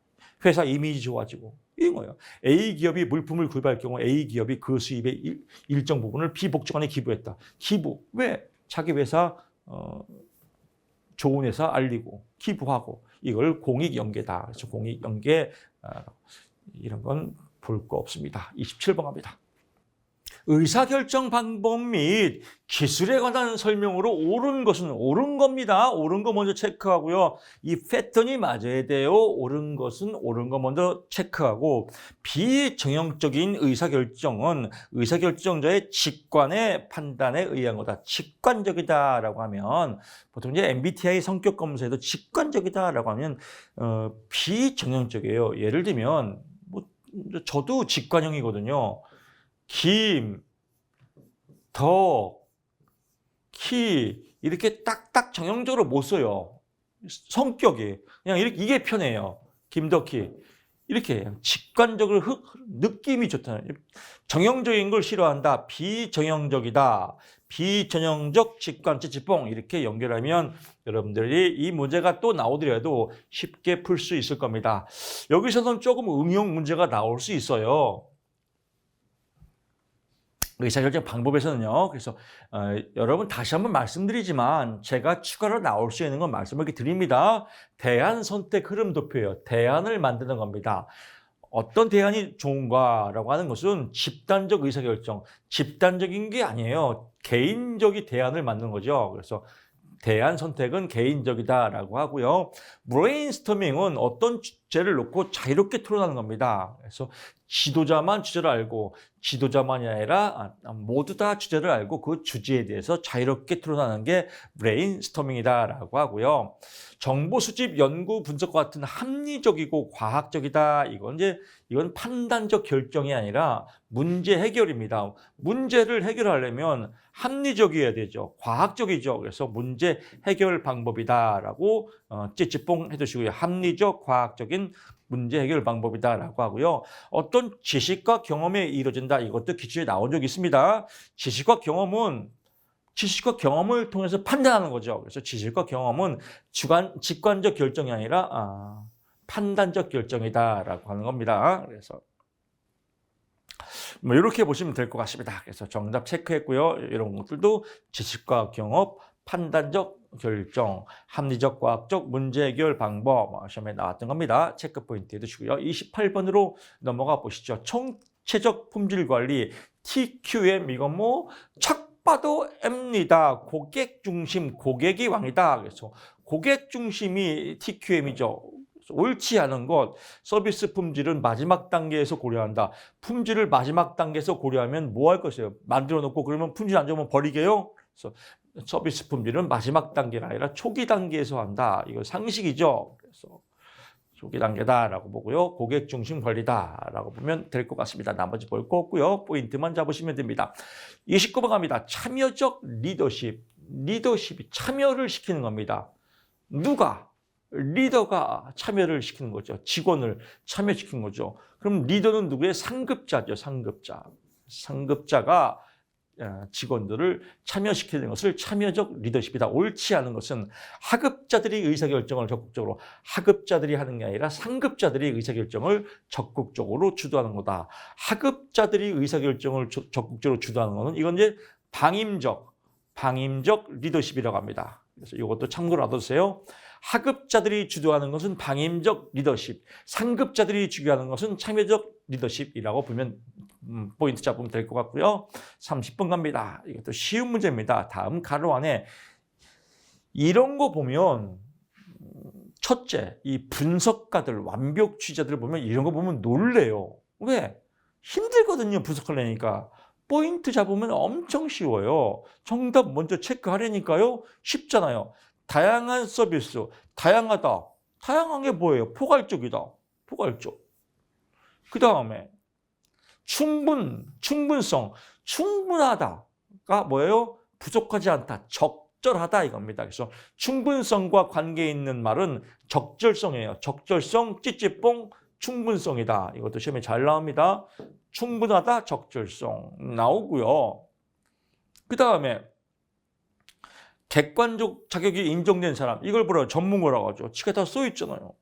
회사 이미지 좋아지고. 이런 거예요. A 기업이 물품을 구입할 경우 A 기업이 그 수입의 일정 부분을 비복지관에 기부했다. 기부. 왜? 자기 회사 좋은 회사 알리고 기부하고, 이걸 공익연계다. 그래서 공익연계 이런 건 볼 거 없습니다. 27번 갑니다. 의사결정 방법 및 기술에 관한 설명으로 옳은 것은 옳은 겁니다. 옳은 거 먼저 체크하고요. 이 패턴이 맞아야 돼요. 옳은 것은 옳은 거 먼저 체크하고, 비정형적인 의사결정은 의사결정자의 직관의 판단에 의한 거다. 직관적이다라고 하면 보통 이제 MBTI 성격 검사에도 직관적이다라고 하면 비정형적이에요. 예를 들면 저도 직관형이거든요. 김, 더, 키 이렇게 딱딱 정형적으로 못 써요. 성격이 그냥 이게 편해요. 김덕희 이렇게 직관적으로 느낌이 좋다는, 정형적인 걸 싫어한다. 비정형적이다. 비전형적 직관적 지뽕 이렇게 연결하면 여러분들이 이 문제가 또 나오더라도 쉽게 풀 수 있을 겁니다. 여기서는 조금 응용 문제가 나올 수 있어요. 의사결정 방법에서는요. 그래서 여러분 다시 한번 말씀드리지만 제가 추가로 나올 수 있는 건 말씀을 드립니다. 대안 선택 흐름 도표예요. 대안을 만드는 겁니다. 어떤 대안이 좋은가라고 하는 것은 집단적 의사결정, 집단적인 게 아니에요. 개인적인 대안을 만드는 거죠. 그래서 대안 선택은 개인적이다라고 하고요. 브레인스토밍은 어떤 주제를 놓고 자유롭게 토론하는 겁니다. 그래서 지도자만 주제를 알고 지도자만이 아니라 모두 다 주제를 알고 그 주제에 대해서 자유롭게 토론하는 게 브레인스토밍이다라고 하고요. 정보 수집, 연구, 분석과 같은 합리적이고 과학적이다. 이건 판단적 결정이 아니라 문제 해결입니다. 문제를 해결하려면 합리적이어야 되죠. 과학적이죠. 그래서 문제 해결 방법이다라고 찌찌뽕 해두시고요. 합리적, 과학적인 문제 해결 방법이다라고 하고요. 어떤 지식과 경험에 이루어진다. 이것도 기출에 나온 적이 있습니다. 지식과 경험을 통해서 판단하는 거죠. 그래서 지식과 경험은 직관적 결정이 아니라 판단적 결정이다라고 하는 겁니다. 그래서 뭐 이렇게 보시면 될 것 같습니다. 그래서 정답 체크했고요. 이런 것들도 지식과 경험, 판단적 결정, 합리적, 과학적 문제 해결 방법 시험에 나왔던 겁니다. 체크 포인트 해두시고요. 28번으로 넘어가 보시죠. 총체적 품질 관리 TQM 이건 착 봐도 M입니다. 고객 중심, 고객이 왕이다. 그래서 고객 중심이 TQM이죠. 옳지 않은 것, 서비스 품질은 마지막 단계에서 고려한다. 품질을 마지막 단계에서 고려하면 뭐 할 것이에요? 만들어 놓고 그러면 품질 안 좋으면 버리게요? 그래서 서비스 품질은 마지막 단계가 아니라 초기 단계에서 한다. 이거 상식이죠. 그래서 초기 단계다라고 보고요. 고객 중심 관리다라고 보면 될 것 같습니다. 나머지 볼 거 없고요. 포인트만 잡으시면 됩니다. 29번 갑니다. 참여적 리더십. 리더십이 참여를 시키는 겁니다. 누가? 리더가 참여를 시키는 거죠. 직원을 참여시키는 거죠. 그럼 리더는 누구의? 상급자죠. 상급자가 직원들을 참여시키는 것을 참여적 리더십이다. 옳지 않은 것은 하급자들이 의사결정을 적극적으로, 하급자들이 하는 게 아니라 상급자들이 의사결정을 적극적으로 주도하는 거다. 하급자들이 의사결정을 적극적으로 주도하는 것은 이건 이제 방임적 리더십이라고 합니다. 그래서 이것도 참고로 놔두세요. 하급자들이 주도하는 것은 방임적 리더십, 상급자들이 주도하는 것은 참여적 리더십이라고 보면 포인트 잡으면 될 것 같고요. 30번 갑니다. 이것도 쉬운 문제입니다. 다음 가로 안에 이런 거 보면 첫째, 이 분석가들, 완벽주의자들 보면 이런 거 보면 놀래요. 왜? 힘들거든요. 분석하려니까. 포인트 잡으면 엄청 쉬워요. 정답 먼저 체크하려니까요. 쉽잖아요. 다양한 서비스, 다양하다. 다양한 게 뭐예요? 포괄적이다. 포괄적. 그 다음에 충분성, 충분하다가 뭐예요? 부족하지 않다, 적절하다 이겁니다. 그래서 충분성과 관계 있는 말은 적절성이에요. 적절성, 찌찌뽕, 충분성이다. 이것도 시험에 잘 나옵니다. 충분하다, 적절성 나오고요. 그 다음에 객관적 자격이 인정된 사람, 이걸 뭐라고 전문가라고 하죠. 책에 다 써 있잖아요.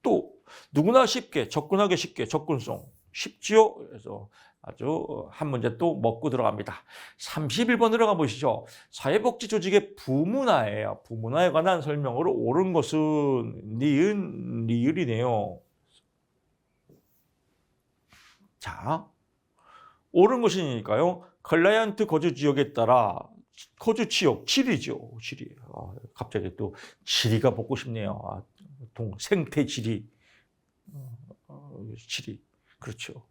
또 누구나 쉽게, 접근하기 쉽게, 접근성 쉽지요. 그래서 아주 한 문제 또 먹고 들어갑니다. 31번으로 가보시죠. 사회복지 조직의 부문화예요. 부문화에 관한 설명으로 옳은 것은 니은, 리을이네요. 자, 옳은 것이니까요. 클라이언트 거주 지역에 따라 거주 지역, 지리죠. 지리. 갑자기 또 지리가 보고 싶네요. 생태 지리. 지리. 그렇죠.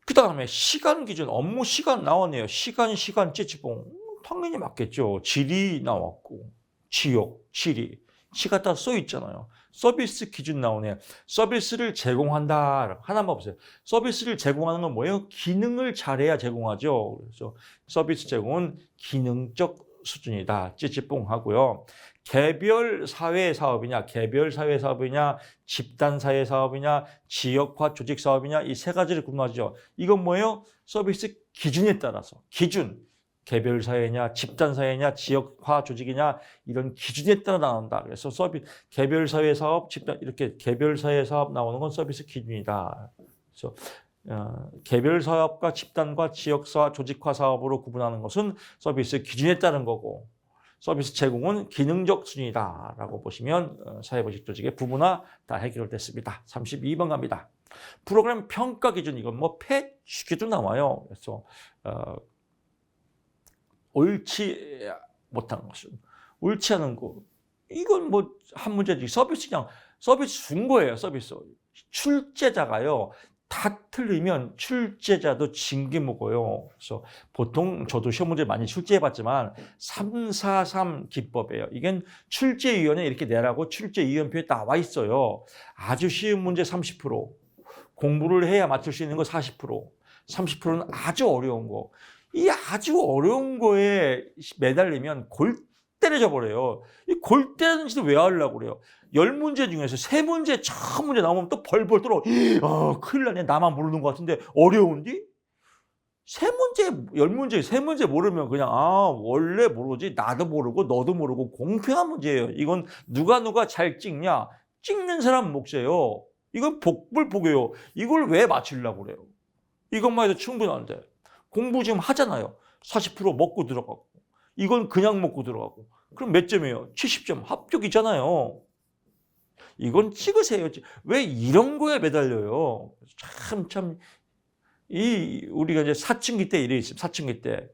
그 다음에 시간 기준, 업무 시간 나왔네요. 시간, 찌찌뽕. 당연히 맞겠죠. 지리 나왔고, 지역, 지리. 지가 다 써 있잖아요. 서비스 기준 나오네요. 서비스를 제공한다. 하나만 보세요. 서비스를 제공하는 건 뭐예요? 기능을 잘해야 제공하죠. 그래서 서비스 제공은 기능적 수준이다. 찌찌뽕 하고요. 개별 사회 사업이냐, 집단 사회 사업이냐, 지역화 조직 사업이냐, 이 세 가지를 구분하죠. 이건 뭐예요? 서비스 기준에 따라서. 기준. 개별 사회냐, 집단 사회냐, 지역화 조직이냐, 이런 기준에 따라 나온다. 그래서 개별 사회 사업, 집단, 이렇게 개별 사회 사업 나오는 건 서비스 기준이다. 그래서 개별 사업과 집단과 지역사, 조직화 사업으로 구분하는 것은 서비스 기준에 따른 거고 서비스 제공은 기능적 순위다라고 보시면 사회보직 조직의 부분화 다 해결됐습니다. 32번 갑니다. 프로그램 평가 기준 이건 뭐 쉽게도 나와요. 그래서 옳지 못한 것은 옳지 않은 거 이건 뭐 한 문제지. 서비스 준 거예요. 서비스 출제자가요. 다 틀리면 출제자도 징계 먹어요. 그래서 보통 저도 시험 문제 많이 출제해봤지만 343 기법이에요. 이건 출제위원회 이렇게 내라고 출제위원표에 나와 있어요. 아주 쉬운 문제 30%, 공부를 해야 맞출 수 있는 거 40%, 30%는 아주 어려운 거. 이 아주 어려운 거에 매달리면 골 때려져 버려요. 이 골 때리는 짓을 왜 하려고 그래요? 10문제 중에서 3문제, 첫 문제 나오면 또 벌벌 떨어. 큰일 나네. 나만 모르는 것 같은데 어려운디? 10문제, 3문제 모르면 그냥 원래 모르지. 나도 모르고 너도 모르고 공평한 문제예요. 이건 누가 잘 찍냐? 찍는 사람 몫이에요. 이건 복불복이에요. 이걸 왜 맞추려고 그래요? 이것만 해도 충분한데. 공부 지금 하잖아요. 40% 먹고 들어가고. 이건 그냥 먹고 들어가고. 그럼 몇 점이에요? 70점. 합격이잖아요. 이건 찍으세요. 왜 이런 거에 매달려요? 우리가 이제 사춘기 때 이래 있어요. 사춘기 때.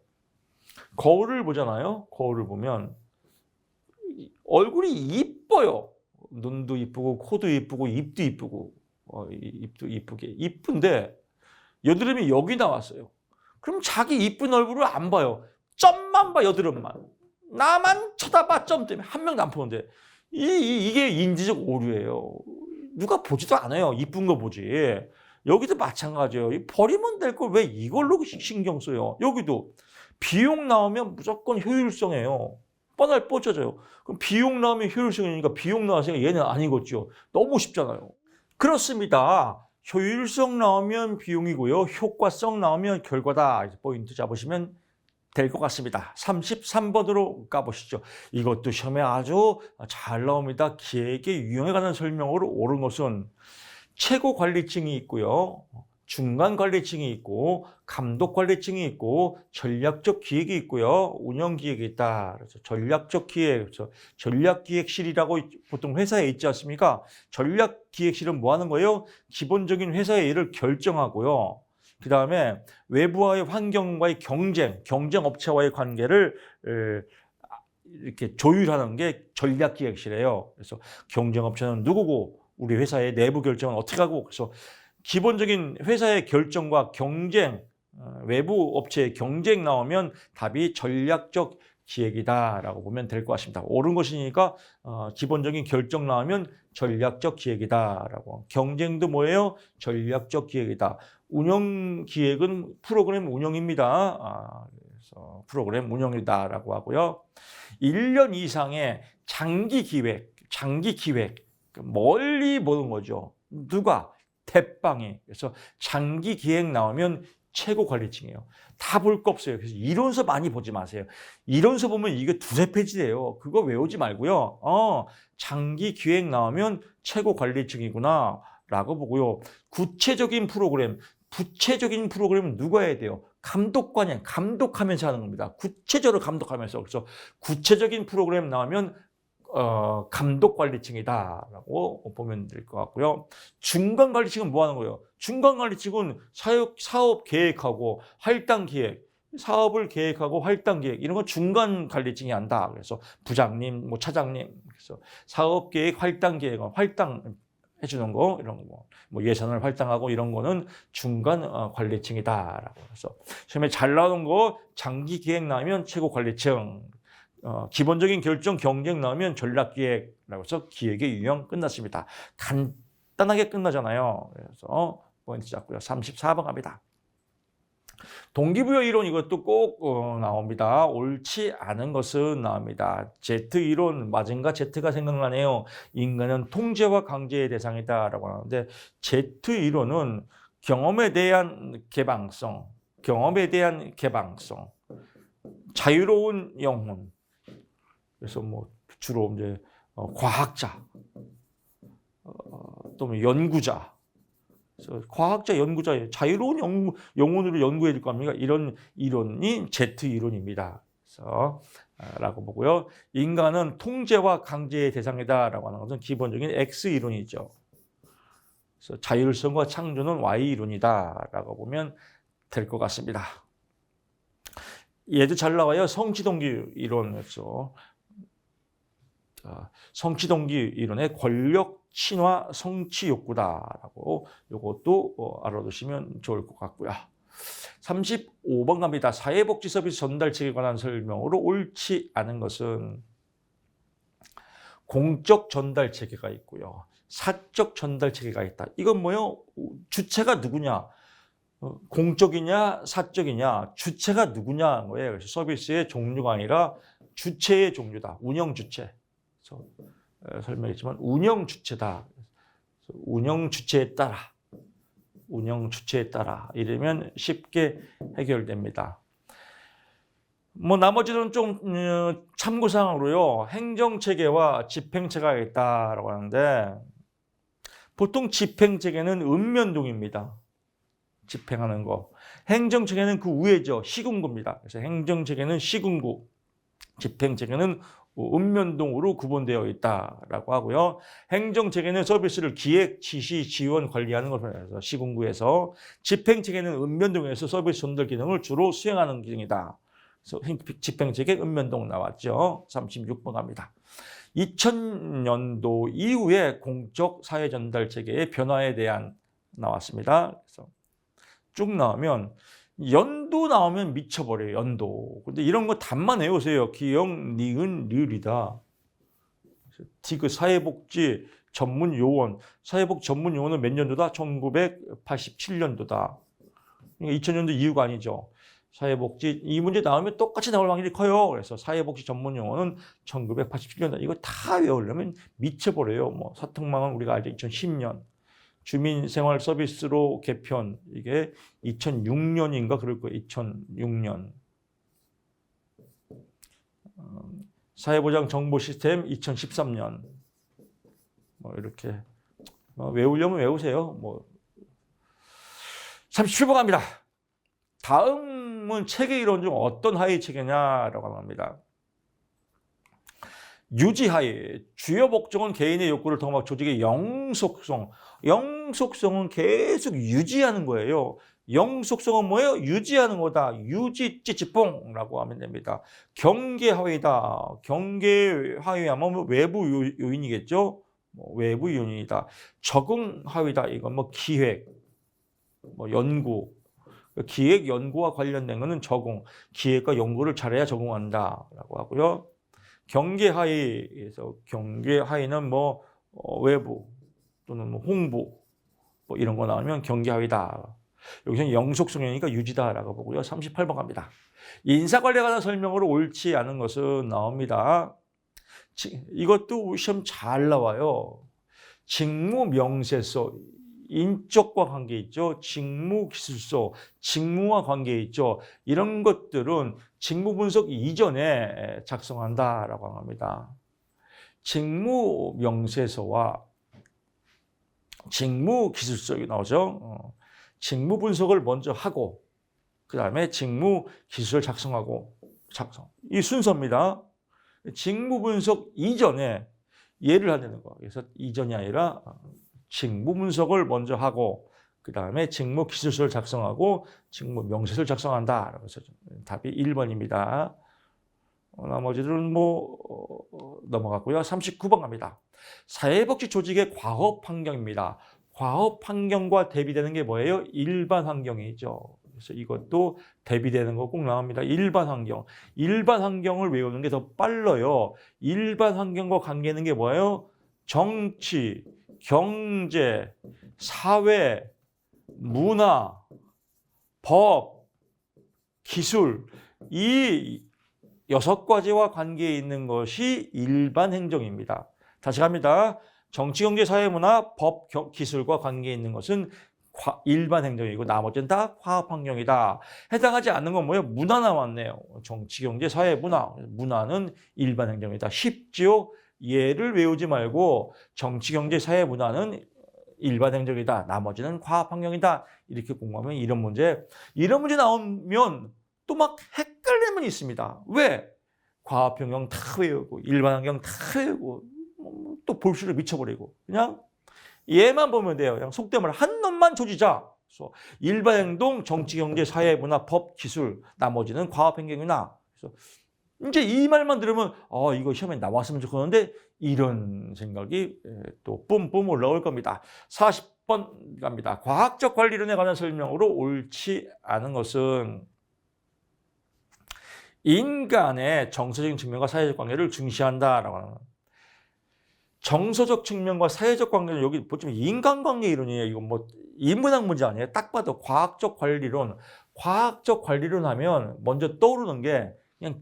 거울을 보잖아요. 거울을 보면 얼굴이 이뻐요. 눈도 이쁘고, 코도 이쁘고, 입도 이쁘고, 입도 이쁘게. 이쁜데, 여드름이 여기 나왔어요. 그럼 자기 이쁜 얼굴을 안 봐요. 점만 봐, 여드름만. 나만 쳐다봐, 점 때문에. 한 명도 안 보는데. 이게 인지적 오류예요. 누가 보지도 않아요. 이쁜 거 보지. 여기도 마찬가지예요. 버리면 될 걸 왜 이걸로 신경 써요. 여기도 비용 나오면 무조건 효율성이에요. 뻔할 뻗쳐져요. 그럼 비용 나오면 효율성이니까 비용 나왔으니까 얘는 아니겠죠. 너무 쉽잖아요. 그렇습니다. 효율성 나오면 비용이고요. 효과성 나오면 결과다. 포인트 잡으시면 될 것 같습니다. 33번으로 가보시죠. 이것도 시험에 아주 잘 나옵니다. 기획의 유형에 관한 설명으로 옳은 것은 최고 관리층이 있고요. 중간 관리층이 있고 감독 관리층이 있고 전략적 기획이 있고요. 운영 기획이 있다. 그래서 전략적 기획, 그래서 전략 기획실이라고 보통 회사에 있지 않습니까? 전략 기획실은 뭐 하는 거예요? 기본적인 회사의 일을 결정하고요. 그 다음에 외부와의 환경과의 경쟁 업체와의 관계를 이렇게 조율하는 게 전략 기획실이에요. 그래서 경쟁 업체는 누구고 우리 회사의 내부 결정은 어떻게 하고 그래서 기본적인 회사의 결정과 경쟁, 외부 업체의 경쟁 나오면 답이 전략적 기획이다라고 보면 될 것 같습니다. 옳은 것이니까 기본적인 결정 나오면 전략적 기획이다라고. 경쟁도 뭐예요? 전략적 기획이다. 운영 기획은 프로그램 운영입니다. 그래서 프로그램 운영이다라고 하고요. 1년 이상의 장기 기획, 멀리 보는 거죠. 누가? 대빵이. 그래서 장기 기획 나오면 최고 관리층이에요. 다 볼 거 없어요. 그래서 이론서 많이 보지 마세요. 이론서 보면 이게 두세 페이지예요. 그거 외우지 말고요. 장기 기획 나오면 최고 관리층이구나 라고 보고요. 구체적인 프로그램은 누가 해야 돼요? 감독관이 감독하면서 하는 겁니다. 구체적으로 감독하면서. 그래서 구체적인 프로그램 나오면 감독 관리층이다라고 보면 될 것 같고요. 중간 관리층은 뭐 하는 거예요? 중간 관리층은 사업 계획하고 할당 기획, 사업을 계획하고 할당 기획 이런 건 중간 관리층이 한다. 그래서 부장님, 뭐 차장님, 그래서 사업 계획, 할당 계획, 할당 해주는 거 이런 거, 뭐 예산을 할당하고 이런 거는 중간 관리층이다라고. 그래서 처음에 잘 나오는 거 장기 기획 나오면 최고 관리층. 기본적인 결정 경쟁 나오면 전략기획이라고 해서 기획의 유형 끝났습니다. 간단하게 끝나잖아요. 그래서 포인트 잡고요. 34번 갑니다. 동기부여 이론 이것도 꼭 나옵니다. 옳지 않은 것은 나옵니다. Z 이론 맞은가 Z가 생각나네요. 인간은 통제와 강제의 대상이다라고 하는데 Z 이론은 경험에 대한 개방성, 자유로운 영혼. 그래서 뭐 주로 이제 과학자, 또 뭐 연구자, 그래서 과학자, 연구자의 자유로운 영혼으로 연구해 줄 겁니까? 이런 이론이 Z 이론입니다. 그래서 라고 보고요. 인간은 통제와 강제의 대상이다라고 하는 것은 기본적인 X 이론이죠. 그래서 자율성과 창조는 Y 이론이다라고 보면 될 것 같습니다. 얘도 잘 나와요. 성취동기 이론에서 성취동기 이론의 권력 친화 성취 욕구다라고 이것도 알아두시면 좋을 것 같고요. 35번 갑니다. 사회복지 서비스 전달 체계에 관한 설명으로 옳지 않은 것은 공적 전달 체계가 있고요. 사적 전달 체계가 있다. 이건 뭐요? 주체가 누구냐? 공적이냐 사적이냐 주체가 누구냐는 거예요. 그래서 서비스의 종류가 아니라 주체의 종류다. 운영 주체. 그래서 설명했지만 운영 주체다. 운영 주체에 따라 이러면 쉽게 해결됩니다. 뭐 나머지는 좀 참고사항으로요. 행정체계와 집행체계가 있다라고 하는데 보통 집행체계는 읍면동입니다. 집행하는 거. 행정체계는 그 위에죠. 시군구입니다. 그래서 행정체계는 시군구, 집행체계는 읍면동으로 구분되어 있다라고 하고요. 행정체계는 서비스를 기획, 지시, 지원, 관리하는 것을 해서 시군구에서, 집행체계는 읍면동에서 서비스 전달 기능을 주로 수행하는 기능이다. 그래서 집행체계 읍면동 나왔죠. 36번 갑니다. 2000년도 이후에 공적 사회 전달 체계의 변화에 대한 나왔습니다. 그래서 쭉 나오면 연도 나오면 미쳐버려요. 연도. 근데 이런 거 답만 외우세요. 기역, 니은, 리을이다. 디귿 사회복지 전문 요원. 사회복지 전문 요원은 몇 년도다? 1987년도다. 그러니까 2000년도 이후가 아니죠. 사회복지 이 문제 나오면 똑같이 나올 확률이 커요. 그래서 사회복지 전문 용어는 1987년도. 이거 다 외우려면 미쳐버려요. 뭐 사특망은 우리가 알죠. 2010년. 주민생활 서비스로 개편, 이게 2006년인가 그럴 거예요. 2006년. 사회보장 정보 시스템 2013년. 뭐 이렇게 외우려면 외우세요. 뭐 37번 갑니다. 다음은 체계 이론 중 어떤 하위 체계냐라고 합니다. 유지하에 주요 목적은 개인의 욕구를 통한 조직의 영속성. 영속성은 계속 유지하는 거예요. 영속성은 뭐예요? 유지하는 거다. 유지찌찌뽕라고 하면 됩니다. 경계하위다. 경계하위하면 외부 요인이겠죠. 외부 요인이다. 적응하위다. 이건 뭐 기획, 뭐 연구. 기획 연구와 관련된 것은 적응. 기획과 연구를 잘해야 적응한다라고 하고요. 경계하위에서 경계하위는 뭐 외부 또는 뭐 홍보 뭐 이런 거 나오면 경계하위다. 여기서는 영속성이니까 유지다라고 보고요. 38번 갑니다. 인사관리에 관한 설명으로 옳지 않은 것은 나옵니다. 이것도 시험 잘 나와요. 직무명세서 인적과 관계 있죠. 직무기술서, 직무와 관계 있죠. 이런 것들은 직무분석 이전에 작성한다라고 합니다. 직무명세서와 직무기술서가 나오죠. 직무분석을 먼저 하고 그 다음에 직무기술을 작성하고 이 순서입니다. 직무분석 이전에 예를 하는 거. 그래서 이전이 아니라 직무분석을 먼저 하고 그 다음에 직무기술서를 작성하고 직무명세서를 작성한다. 그래서 답이 1번입니다. 나머지들은 넘어갔고요. 39번 갑니다. 사회복지 조직의 과업 환경입니다. 과업 환경과 대비되는 게 뭐예요? 일반 환경이죠. 그래서 이것도 대비되는 거 꼭 나옵니다. 일반 환경. 일반 환경을 외우는 게 더 빨라요. 일반 환경과 관계 있는 게 뭐예요? 정치, 경제, 사회, 문화, 법, 기술 이 6가지와 관계 있는 것이 일반 행정입니다. 다시 갑니다. 정치, 경제, 사회, 문화, 법, 기술과 관계 있는 것은 일반 행정이고 나머지는 다 과업 환경이다. 해당하지 않는 건 뭐예요? 문화 나왔네요. 정치, 경제, 사회, 문화. 문화는 일반 행정이다. 쉽지요? 얘를 외우지 말고 정치, 경제, 사회, 문화는 일반 행정이다. 나머지는 과학 환경이다. 이렇게 공부하면 이런 문제 나오면 또 막 헷갈리는 분이 있습니다. 왜? 과학 환경 다 외우고 일반 환경 다 외우고 또 볼수록 미쳐버리고 그냥 얘만 보면 돼요. 그냥 속된 말 한 놈만 조지자. 그래서 일반 행동, 정치, 경제, 사회, 문화, 법, 기술, 나머지는 과학 환경이나. 그래서 이제 이 말만 들으면 이거 시험에 나왔으면 좋겠는데 이런 생각이 또 뿜뿜 올라올 겁니다. 40번 갑니다. 과학적 관리론에 관한 설명으로 옳지 않은 것은 인간의 정서적인 측면과 사회적 관계를 중시한다라고 하는 정서적 측면과 사회적 관계는 여기 보시면 인간관계 이론이에요. 이거 뭐 인문학 문제 아니에요. 딱 봐도 과학적 관리론 하면 먼저 떠오르는 게 그냥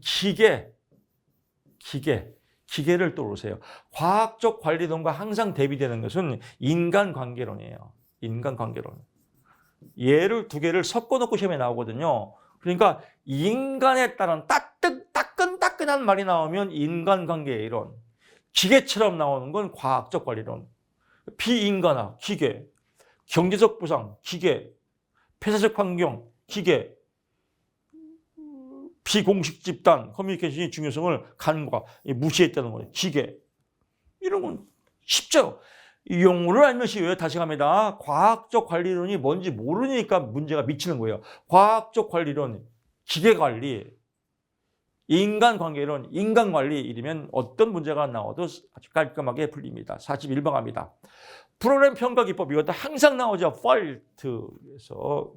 기계를 떠오르세요. 과학적 관리론과 항상 대비되는 것은 인간관계론이에요. 인간관계론. 얘를 두 개를 섞어놓고 시험에 나오거든요. 그러니까 인간에 따른 따끈따끈한 말이 나오면 인간관계 이론, 기계처럼 나오는 건 과학적 관리론, 비인간화, 기계, 경제적 보상, 기계, 폐사적 환경, 기계, 비공식 집단, 커뮤니케이션의 중요성을 간과 무시했다는 거예요. 기계. 이런 건 쉽죠. 이 용어를 알면 쉬워요. 다시 갑니다. 과학적 관리론이 뭔지 모르니까 문제가 미치는 거예요. 과학적 관리론, 기계관리, 인간관계론, 인간관리 이러면 어떤 문제가 나와도 아주 깔끔하게 풀립니다. 41번 갑니다. 프로그램 평가 기법 이것도 항상 나오죠. 폴트. 그래서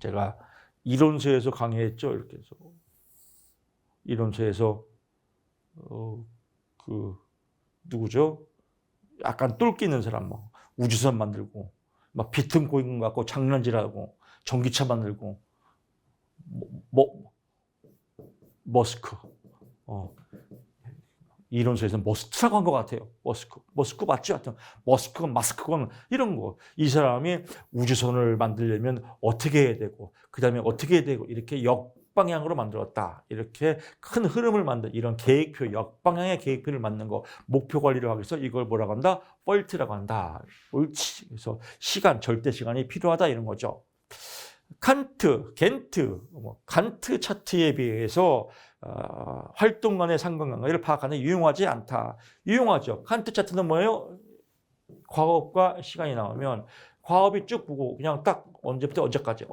제가 이론서에서 강의했죠. 이렇게 해서 이론서에서 누구죠? 약간 똘끼 있는 사람 막 우주선 만들고 막 비트코인 갖고 장난질하고 전기차 만들고 머스크 이론서에서 머스트라고 한 것 같아요. 머스크 맞죠? 하여튼 머스크건 마스크건 이런 거. 이 사람이 우주선을 만들려면 어떻게 해야 되고 그다음에 어떻게 해야 되고 이렇게 역방향으로 만들었다. 이렇게 큰 흐름을 만든 이런 계획표, 역방향의 계획표를 만든 거 목표 관리를 하기 위해서 이걸 뭐라고 한다? 폴트라고 한다. 옳지. 그래서 시간, 절대 시간이 필요하다 이런 거죠. 칸트 차트에 비해서 활동 간의 상관관계를 파악하는 유용하지 않다. 유용하죠. 칸트 차트는 뭐예요? 과업과 시간이 나오면 과업이 쭉 보고 그냥 딱 언제부터 언제까지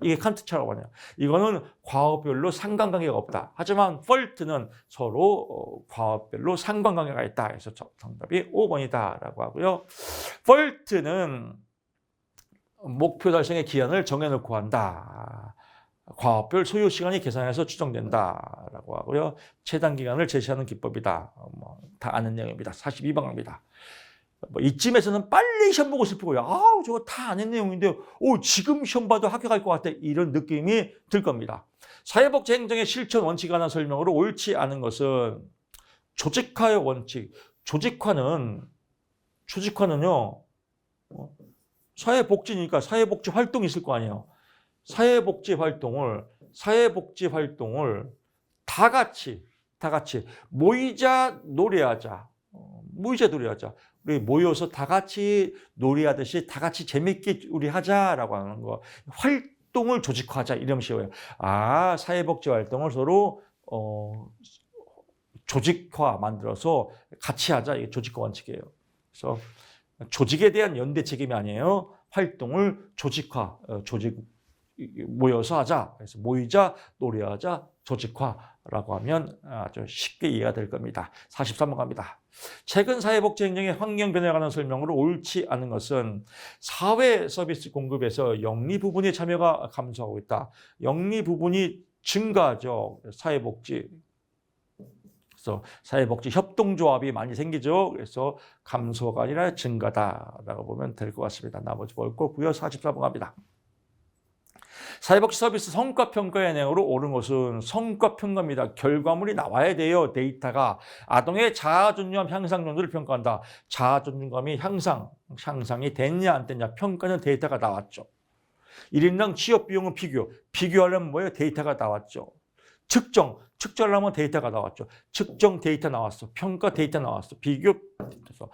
이게 칸트 차트라고 하네요. 이거는 과업별로 상관관계가 없다. 하지만 폴트는 서로 과업별로 상관관계가 있다. 그래서 정답이 5번이다라고 하고요. 폴트는 목표 달성의 기한을 정해놓고 한다. 과업별 소요 시간이 계산해서 추정된다라고 하고요. 최단 기간을 제시하는 기법이다. 다 아는 내용입니다. 42번 갑니다. 이쯤에서는 빨리 시험 보고 싶고요. 저거 다 아는 내용인데 지금 시험 봐도 합격할 것 같아. 이런 느낌이 들 겁니다. 사회복지 행정의 실천 원칙에 관한 설명으로 옳지 않은 것은 조직화의 원칙. 조직화는요. 사회복지니까 사회복지 활동이 있을 거 아니에요. 사회복지 활동을 다 같이 모이자 노래하자. 우리 모여서 다 같이 노래하듯이 다 같이 재밌게 우리 하자라고 하는 거. 활동을 조직화하자 이러면 쉬워요. 사회복지 활동을 서로 조직화 만들어서 같이 하자. 이게 조직화 원칙이에요. 그래서 조직에 대한 연대 책임이 아니에요. 활동을 모여서 하자. 그래서 모이자, 노래하자, 조직화라고 하면 아주 쉽게 이해가 될 겁니다. 43번 갑니다. 최근 사회복지 행정의 환경 변화에 관한 설명으로 옳지 않은 것은 사회 서비스 공급에서 영리 부분의 참여가 감소하고 있다. 영리 부분이 증가하죠. 사회복지. 그래서 사회복지 협동조합이 많이 생기죠. 그래서 감소가 아니라 증가다라고 보면 될 것 같습니다. 나머지 볼 거고요. 44번 갑니다. 사회복지 서비스 성과평가의 내용으로 옳은 것은 성과평가입니다. 결과물이 나와야 돼요. 데이터가. 아동의 자아존중감 향상 정도를 평가한다. 자아존중감이 향상이 됐냐 안 됐냐 평가는 데이터가 나왔죠. 1인당 취업 비용은 비교하려면 뭐예요? 데이터가 나왔죠. 측정하려면 데이터가 나왔죠. 측정 데이터 나왔어. 평가 데이터 나왔어. 비교 데이터.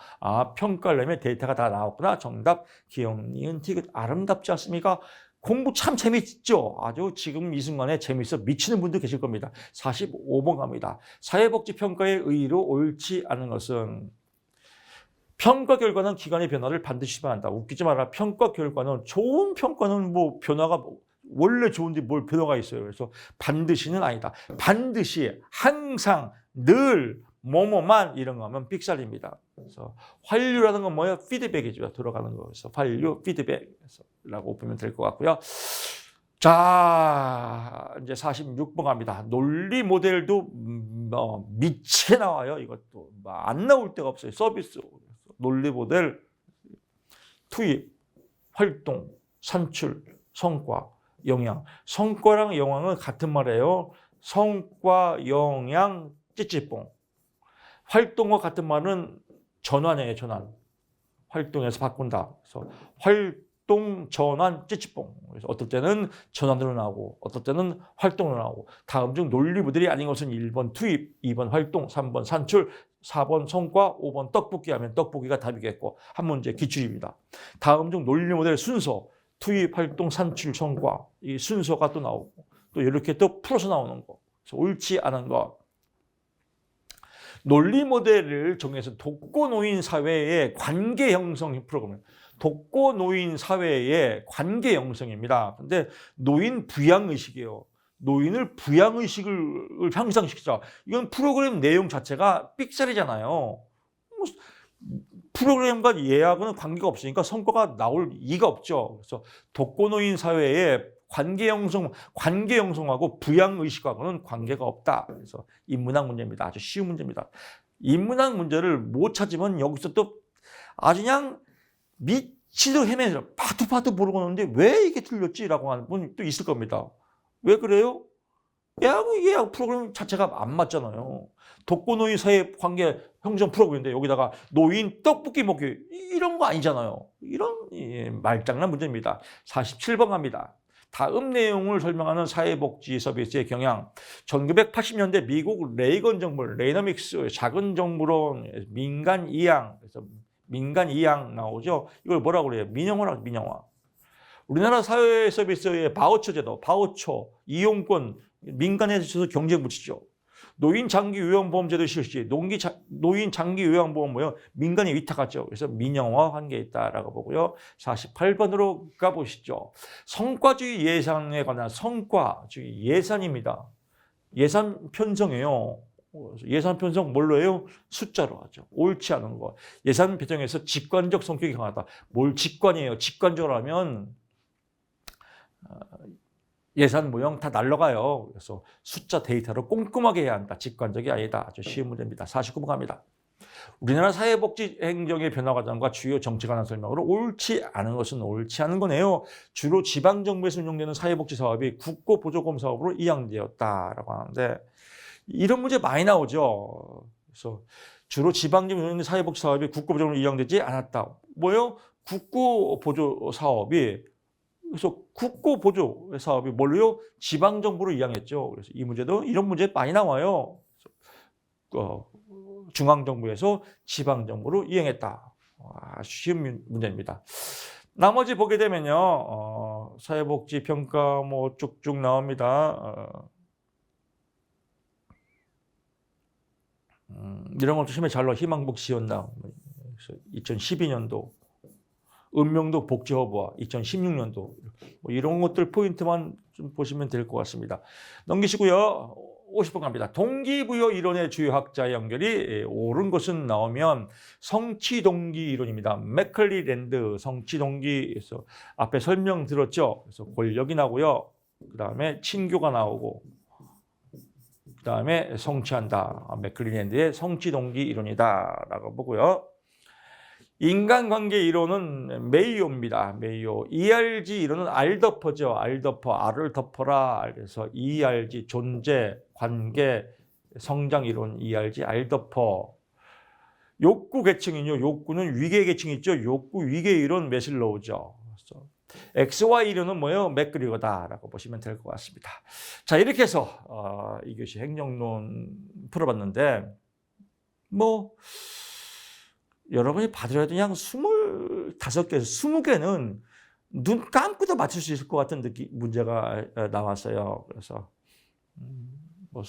평가하려면 데이터가 다 나왔구나. 정답 기억, 니은, 티귿. 아름답지 않습니까? 공부 참 재밌죠? 아주 지금 이 순간에 재밌어 미치는 분도 계실 겁니다. 45번 갑니다. 사회복지평가의 의의로 옳지 않은 것은 평가 결과는 기간의 변화를 반드시 반한다. 웃기지 마라. 평가 결과는 좋은 평가는 뭐 변화가 원래 좋은데 뭘 변화가 있어요. 그래서 반드시는 아니다. 반드시 항상 늘 뭐뭐만 이런 거 하면 삑살입니다. 그래서 환류라는 건 뭐예요? 피드백이죠. 들어가는 거. 그래서 환류, 피드백이라고 보면 될 것 같고요. 자, 이제 46번 갑니다. 논리 모델도 미치게 나와요. 이것도 안 나올 데가 없어요. 서비스, 논리 모델, 투입, 활동, 산출, 성과, 영향. 성과랑 영향은 같은 말이에요. 성과, 영향, 찌찌뽕. 활동과 같은 말은 전환이에요. 전환. 활동에서 바꾼다. 그래서 활동, 전환, 찌찌뽕. 그래서 어떨 때는 전환으로 나오고 어떨 때는 활동으로 나오고 다음 중 논리 모델이 아닌 것은 1번 투입, 2번 활동, 3번 산출, 4번 성과, 5번 떡볶이 하면 떡볶이가 답이겠고 한 문제 기출입니다. 다음 중 논리 모델 순서 투입, 활동, 산출, 성과 이 순서가 또 나오고 또 이렇게 또 풀어서 나오는 거. 그래서 옳지 않은 거. 논리 모델을 정해서 독거노인 사회의 관계 형성 프로그램. 독거노인 사회의 관계 형성입니다. 근데 노인 부양의식이에요. 노인을 부양의식을 향상시키자. 이건 프로그램 내용 자체가 삑살이잖아요. 프로그램과 예하고는 관계가 없으니까 성과가 나올 이가 없죠. 그래서 독거노인 사회의 관계 형성하고 부양 의식하고는 관계가 없다. 그래서 인문학 문제입니다. 아주 쉬운 문제입니다. 인문학 문제를 못 찾으면 여기서 또 아주 그냥 미치도록 헤매서 파투파투 모르고 오는데 왜 이게 틀렸지라고 하는 분이 또 있을 겁니다. 왜 그래요? 얘하고 프로그램 자체가 안 맞잖아요. 독거노인 사회 관계 형성 프로그램인데 여기다가 노인 떡볶이 먹기 이런 거 아니잖아요. 이런 말장난 문제입니다. 47번 갑니다. 다음 내용을 설명하는 사회복지 서비스의 경향. 1980년대 미국 레이건 정부, 레이너믹스, 작은 정부론, 민간 이양, 그래서 민간 이양 나오죠. 이걸 뭐라고 그래요? 민영화라고 민영화. 우리나라 사회 서비스의 바우처 제도, 바우처, 이용권, 민간에 있어서 경쟁 붙이죠. 노인 장기 요양보험 제도 실시, 노인 장기 요양보험 뭐요? 민간에 위탁하죠. 그래서 민영화 한게 있다라고 보고요. 48번으로 가보시죠. 성과주의 예산에 관한 성과주의 예산입니다. 예산 편성이에요. 예산 편성 뭘로 해요? 숫자로 하죠. 옳지 않은 거. 예산 편성에서 직관적 성격이 강하다. 뭘 직관이에요? 직관적으로 하면 예산 모형 다 날라가요. 그래서 숫자 데이터로 꼼꼼하게 해야 한다. 직관적이 아니다. 아주 쉬운 문제입니다. 49번 갑니다. 우리나라 사회복지 행정의 변화 과정과 주요 정책 관한 설명으로 옳지 않은 것은 옳지 않은 거네요. 주로 지방정부에서 운영되는 사회복지 사업이 국고보조금 사업으로 이양되었다라고 하는데 이런 문제 많이 나오죠. 그래서 주로 지방정부 운영되는 사회복지 사업이 국고보조금으로 이양되지 않았다. 뭐예요? 국고보조 사업이 그래서 국고보조 사업이 뭘로요? 지방정부로 이양했죠. 그래서 이 문제도 이런 문제 많이 나와요. 중앙정부에서 지방정부로 이행했다. 쉬운 문제입니다. 나머지 보게 되면요, 사회복지평가 뭐 쭉쭉 나옵니다. 이런 것도 심해 잘 나와. 희망복 지원당 2012년도. 읍명도 복지허브와 2016년도 뭐 이런 것들 포인트만 좀 보시면 될 것 같습니다. 넘기시고요. 50번 갑니다. 동기부여 이론의 주요 학자 연결이 옳은 것은 나오면 성취동기 이론입니다. 맥클리랜드 성취동기에서 앞에 설명 들었죠. 그래서 권력이 나고요. 그 다음에 친교가 나오고 그 다음에 성취한다. 맥클리랜드의 성취동기 이론이다라고 보고요. 인간관계 이론은 메이오입니다. 메이오. ERG 이론은 알더퍼죠. 알더퍼, 알을 덮어라. 그래서 ERG, 존재, 관계, 성장 이론, ERG, 알더퍼. 욕구 계층이요. 욕구는 위계 계층이 있죠. 욕구 위계 이론 메실로우죠. 그래서 XY1은 뭐예요? 맥그리거다라고 보시면 될 것 같습니다. 자, 이렇게 해서 2교시 행정론 풀어봤는데 뭐 여러분이 받으려도 그냥 25개에서 20개는 눈 감고도 맞출 수 있을 것 같은 문제가 나왔어요. 그래서 뭐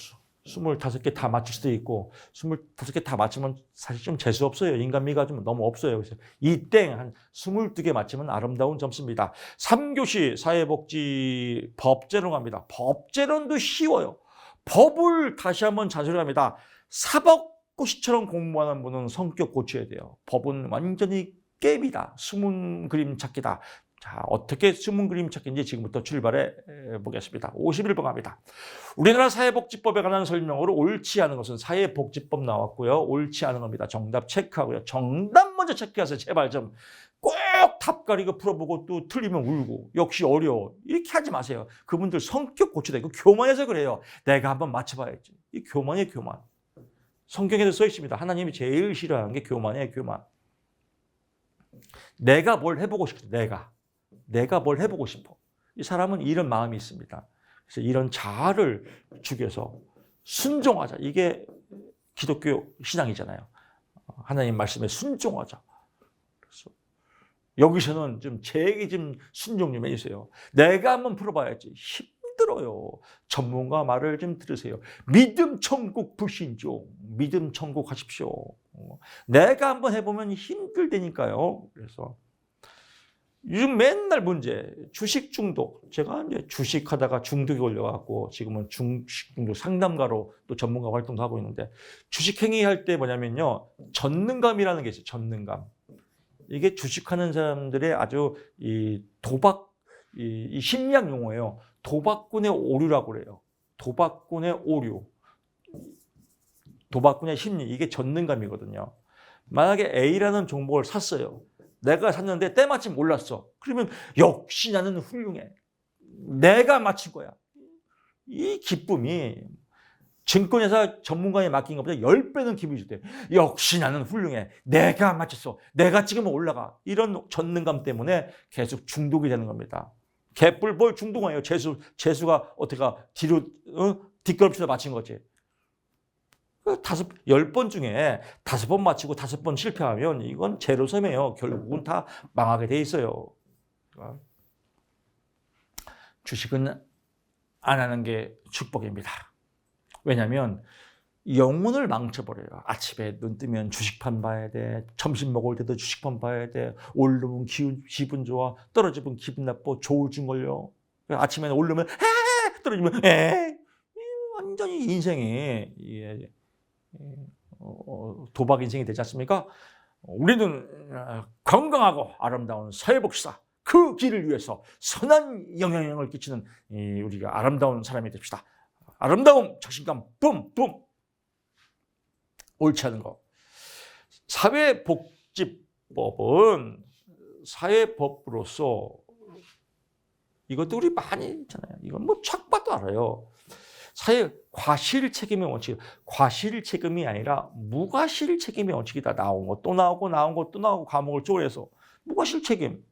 25개 다 맞출 수도 있고 25개 다 맞추면 사실 좀 재수 없어요. 인간미가 좀 너무 없어요. 그래서 이땡 한 22개 맞추면 아름다운 점수입니다. 3교시 사회복지 법제론 갑니다. 법제론도 쉬워요. 법을 다시 한번 자세히합니다. 사법고시처럼 공부하는 분은 성격 고쳐야 돼요. 법은 완전히 게임이다. 숨은 그림 찾기다. 자, 어떻게 숨은 그림 찾기인지 지금부터 출발해 보겠습니다. 51번 갑니다. 우리나라 사회복지법에 관한 설명으로 옳지 않은 것은 사회복지법 나왔고요. 옳지 않은 겁니다. 정답 체크하고요. 정답 먼저 체크해서 제발 좀 꼭 답 가리고 풀어보고 또 틀리면 울고 역시 어려워. 이렇게 하지 마세요. 그분들 성격 고쳐야 되고 교만해서 그래요. 내가 한번 맞춰봐야지. 이 교만이에요, 교만. 성경에도 써 있습니다. 하나님이 제일 싫어하는 게 교만이에요, 교만. 내가 뭘 해보고 싶어. 내가 뭘 해보고 싶어. 이 사람은 이런 마음이 있습니다. 그래서 이런 자아를 죽여서 순종하자. 이게 기독교 신앙이잖아요. 하나님 말씀에 순종하자. 그래서 여기서는 좀 제게 좀 순종 좀 해주세요. 내가 한번 풀어봐야지. 힘들어요. 전문가 말을 좀 들으세요. 믿음 천국 불신종. 믿음 천국 하십시오. 내가 한번 해보면 힘들다니까요. 그래서 요즘 맨날 문제, 주식 중독. 제가 이제 주식하다가 중독이 걸려갖고 지금은 주식 중독 상담가로 또 전문가 활동도 하고 있는데 주식 행위할 때 뭐냐면요. 전능감이라는 게 있어요. 전능감. 이게 주식하는 사람들의 아주 이 도박, 이 심리학 용어예요. 도박꾼의 오류라고 그래요. 도박꾼의 오류. 도박꾼의 심리. 이게 전능감이거든요. 만약에 A라는 종목을 샀어요. 내가 샀는데 때마침 몰랐어. 그러면 역시 나는 훌륭해. 내가 맞힌 거야. 이 기쁨이 증권회사 전문가에 맡긴 것보다 10배는 기분이 좋대. 역시 나는 훌륭해. 내가 맞췄어. 내가 찍으면 올라가. 이런 전능감 때문에 계속 중독이 되는 겁니다. 개뿔 뭘 중독이에요. 재수가 어떻게 뒤로 뒷걸음치다 맞힌 거지. 10번 중에 5번 맞히고 5번 실패하면 이건 제로섬이에요. 결국은 다 망하게 돼 있어요. 주식은 안 하는 게 축복입니다. 왜냐하면 영혼을 망쳐버려요. 아침에 눈 뜨면 주식판 봐야 돼. 점심 먹을 때도 주식판 봐야 돼. 오르면 기분 좋아. 떨어지면 기분 나빠. 조울증 걸려. 아침에 오르면 떨어지면 완전히 인생이 도박 인생이 되지 않습니까? 우리는 건강하고 아름다운 사회복지사 그 길을 위해서 선한 영향력을 끼치는 우리가 아름다운 사람이 됩시다. 아름다움, 자신감, 뿜뿜. 옳지 않은 거. 사회복지법은 사회법으로서 이것도 우리 많이 있잖아요. 이건 뭐 촥 봐도 알아요. 사회 과실 책임의 원칙, 과실 책임이 아니라 무과실 책임의 원칙이다. 나온 거 또 나오고 나온 거 또 나오고 과목을 쪼개서 무과실 책임.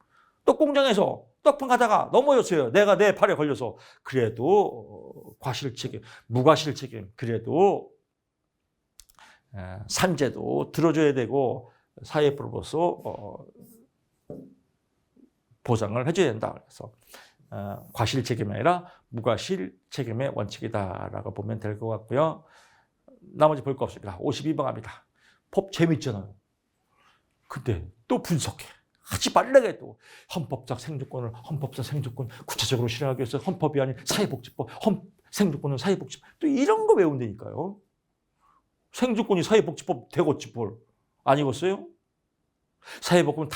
떡 공장에서 떡판 가다가 넘어졌어요. 내가 내 팔에 걸려서. 그래도 과실 책임, 무과실 책임. 그래도 산재도 들어줘야 되고 사회법으로서 보상을 해줘야 된다. 그래서 과실 책임이 아니라 무과실 책임의 원칙이다라고 보면 될 것 같고요. 나머지 볼 거 없습니다. 52번 갑니다. 법 재밌잖아요. 근데 또 분석해. 하지 말라게 또 헌법상 생존권 구체적으로 실행하기 위해서 헌법이 아닌 사회복지법, 생존권은 사회복지법 또 이런 거 외운다니까요. 생존권이 사회복지법 되겠지 뭘. 아니겠어요? 사회복지법은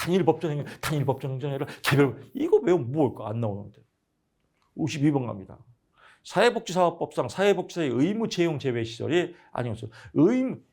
단일법정 행정이라 개별 이거 외우면 뭐할까 안 나오는데. 52번 갑니다. 사회복지사업법상 사회복지사의 의무 채용 제외 시설이 아니었어요.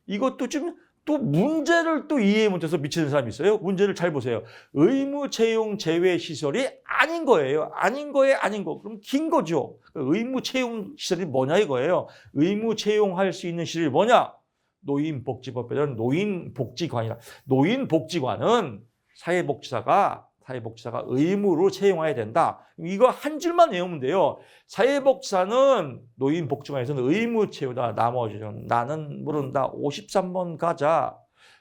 이것도 좀 또 문제를 또 이해 못해서 미치는 사람이 있어요. 문제를 잘 보세요. 의무 채용 제외 시설이 아닌 거예요. 아닌 거에 아닌 거. 그럼 긴 거죠. 의무 채용 시설이 뭐냐 이거예요. 의무 채용할 수 있는 시설이 뭐냐? 노인복지법에 따른 노인복지관이라. 노인복지관은 사회복지사가 사회복지사가 의무로 채용해야 된다. 이거 한 줄만 외우면 돼요. 사회복지사는 노인복지관에서는 의무 채우다. 나머지는 나는 모른다. 53번 가자.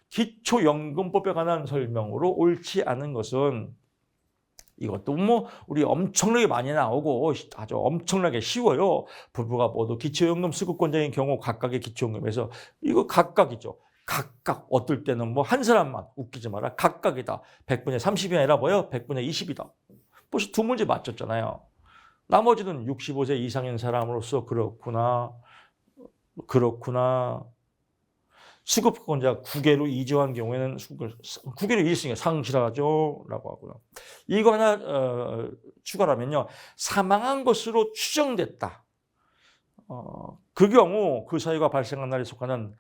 기초연금법에 관한 설명으로 옳지 않은 것은 이것도 뭐 우리 엄청나게 많이 나오고 아주 엄청나게 쉬워요. 부부가 모두 기초연금 수급권자인 경우 각각의 기초연금에서 이거 각각이죠. 각각 어떨 때는 뭐 한 사람만 웃기지 마라. 각각이다. 100분의 30이 아니라 뭐요? 100분의 20이다. 벌써 두 문제 맞췄잖아요. 나머지는 65세 이상인 사람으로서 그렇구나. 수급권자 9개로 이주한 경우에는 9개로 이주했으니까 상실하죠. 라고 하고요. 이거 하나 추가하면요. 사망한 것으로 추정됐다. 그 경우 그 사유가 발생한 날에 속하는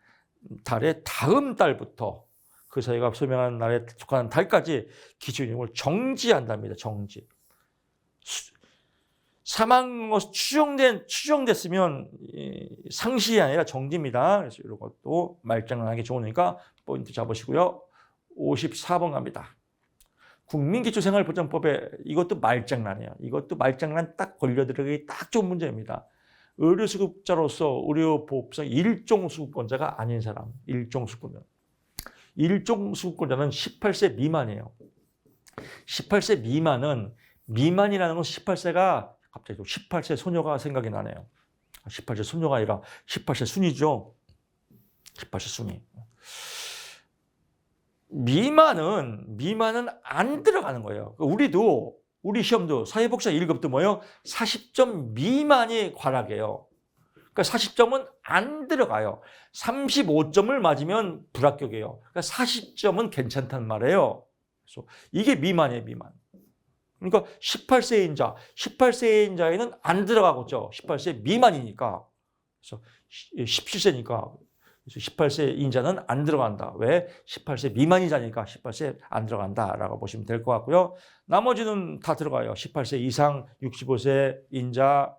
달의 다음 달부터 그 사유가 소명한 날에 속하는 달까지 기초연금을 정지한답니다. 정지. 사망 것이 추정됐으면 상실이 아니라 정지입니다. 그래서 이런 것도 말장난하기 좋으니까 포인트 잡으시고요. 54번 갑니다. 국민기초생활보장법에 이것도 말장난이에요. 이것도 말장난 딱 걸려들어가기 딱 좋은 문제입니다. 의료수급자로서 의료보험상 일종수급권자가 아닌 사람, 일종수급권자. 일종수급권자는 18세 미만이에요. 18세 미만이라는 건 18세가 갑자기 18세 소녀가 생각이 나네요. 18세 소녀가 아니라 18세 순이죠. 18세 순이. 미만은 안 들어가는 거예요. 우리 시험도 사회복지사 1급도 뭐예요? 40점 미만이 과락이에요. 그러니까 40점은 안 들어가요. 35점을 맞으면 불합격이에요. 그러니까 40점은 괜찮단 말이에요. 그래서 이게 미만이에요, 미만. 그러니까 18세인자에는 안 들어가겠죠. 18세 미만이니까. 그래서 17세니까. 그래서 18세인자는 안 들어간다. 왜? 18세 미만이자니까 18세 안 들어간다라고 보시면 될 것 같고요. 나머지는 다 들어가요. 18세 이상, 65세 인자,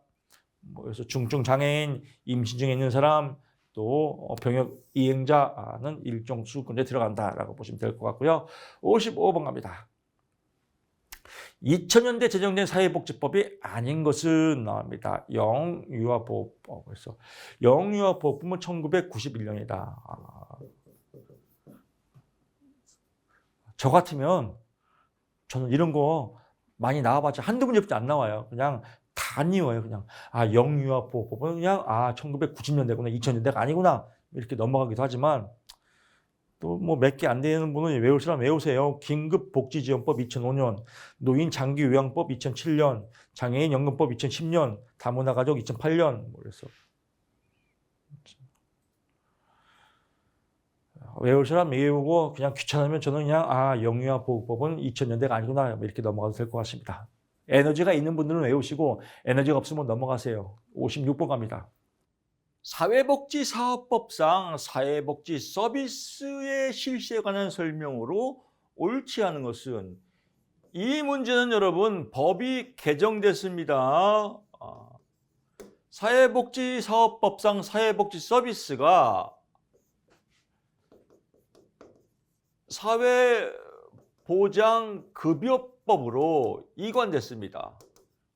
그래서 중증 장애인, 임신 중에 있는 사람, 또 병역 이행자는 일종 수급권자에 들어간다라고 보시면 될 것 같고요. 55번 갑니다. 2000년대 제정된 사회복지법이 아닌 것은 나옵니다. 영유아보호법에서 영유아보호법은 1991년이다. 저 같으면 저는 이런 거 많이 나와봤자 한두 문제밖에 안 나와요. 그냥 다 미워요. 그냥 영유아보호법은 그냥 1990년대구나 2000년대가 아니구나 이렇게 넘어가기도 하지만 또 뭐 몇 개 안 되는 분은 외울 사람 외우세요. 긴급복지지원법 2005년, 노인장기요양법 2007년, 장애인연금법 2010년, 다문화가족 2008년. 그래서 외울 사람 외우고 그냥 귀찮으면 저는 그냥 영유아보호법은 2000년대가 아니구나 이렇게 넘어가도 될 것 같습니다. 에너지가 있는 분들은 외우시고 에너지가 없으면 넘어가세요. 56번 갑니다. 사회복지사업법상 사회복지 서비스의 실시에 관한 설명으로 옳지 않은 것은 이 문제는 여러분 법이 개정됐습니다. 사회복지사업법상 사회복지 서비스가 사회보장급여법으로 이관됐습니다.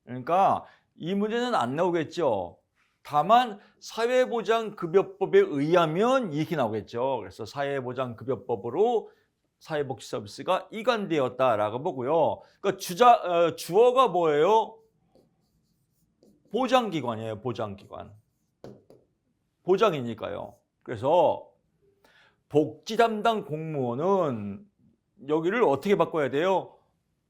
그러니까 이 문제는 안 나오겠죠. 다만 사회보장급여법에 의하면 이렇게 나오겠죠. 그래서 사회보장급여법으로 사회복지 서비스가 이관되었다라고 보고요. 그러니까 주어가 뭐예요? 보장기관이에요. 보장기관. 보장이니까요. 그래서 복지 담당 공무원은 여기를 어떻게 바꿔야 돼요?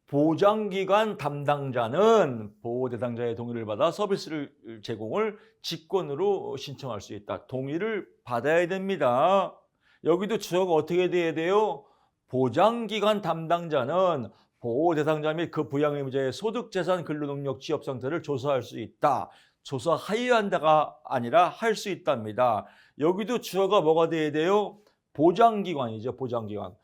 보장기관 담당자는 보호대상자의 동의를 받아 서비스를 제공을 직권으로 신청할 수 있다. 동의를 받아야 됩니다. 여기도 주어가 어떻게 돼야 돼요? 보장기관 담당자는 보호대상자 및 그 부양 의무자의 소득, 재산, 근로능력, 취업 상태를 조사할 수 있다. 조사하여야 한다가 아니라 할 수 있답니다. 여기도 주어가 뭐가 돼야 돼요? 보장기관이죠. 보장기관.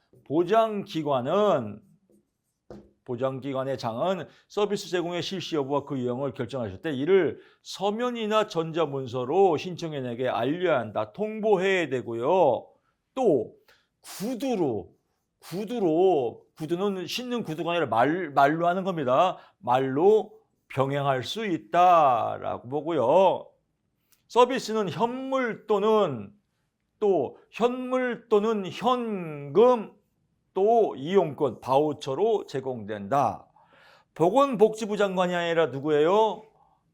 보장기관의 장은 서비스 제공의 실시 여부와 그 유형을 결정하실 때 이를 서면이나 전자문서로 신청인에게 알려야 한다. 통보해야 되고요. 또 구두는 신는 구두가 아니라 말로 하는 겁니다. 말로 병행할 수 있다라고 보고요. 서비스는 현물 또는 현금 또 이용권, 바우처로 제공된다. 보건복지부 장관이 아니라 누구예요?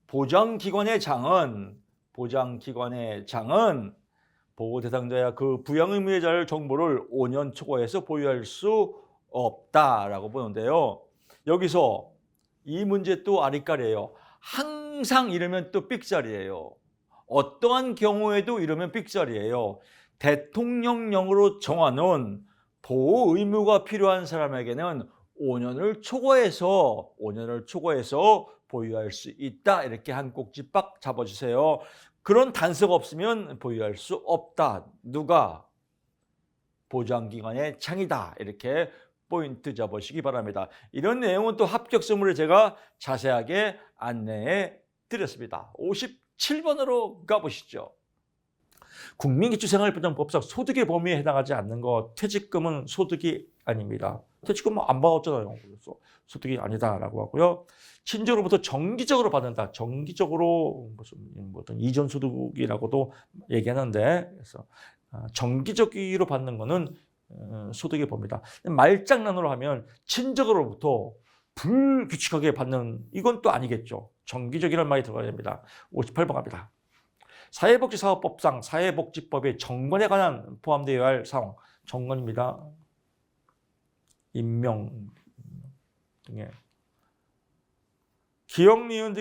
보장기관의 장은 보호 대상자야 그 부양 의무에 잘 정보를 5년 초과해서 보유할 수 없다라고 보는데요. 여기서 이 문제 또 아리까리예요. 항상 이러면 또 삑살이에요. 어떠한 경우에도 이러면 삑살이에요. 대통령령으로 정하는 보호 의무가 필요한 사람에게는 5년을 초과해서 보유할 수 있다. 이렇게 한 꼭지 빡 잡아주세요. 그런 단서가 없으면 보유할 수 없다. 누가? 보장기관의 장이다. 이렇게 포인트 잡으시기 바랍니다. 이런 내용은 또 합격서물에 제가 자세하게 안내해 드렸습니다. 57번으로 가보시죠. 국민기초생활보장법상 소득의 범위에 해당하지 않는 것, 퇴직금은 소득이 아닙니다. 퇴직금은 안 받았잖아요. 그래서 소득이 아니다라고 하고요. 친족으로부터 정기적으로 받는다. 정기적으로 무슨 이전 소득이라고도 얘기하는데, 그래서 정기적으로 받는 거는 소득의 범위다. 말장난으로 하면 친족으로부터 불규칙하게 받는 이건 또 아니겠죠. 정기적이라는 말이 들어가야 됩니다. 58번 갑니다. 사회복지사업법상 사회복지법의 정관에 관한 포함되어야 할 사항. 정관입니다. 임명 등의 기억, 니은,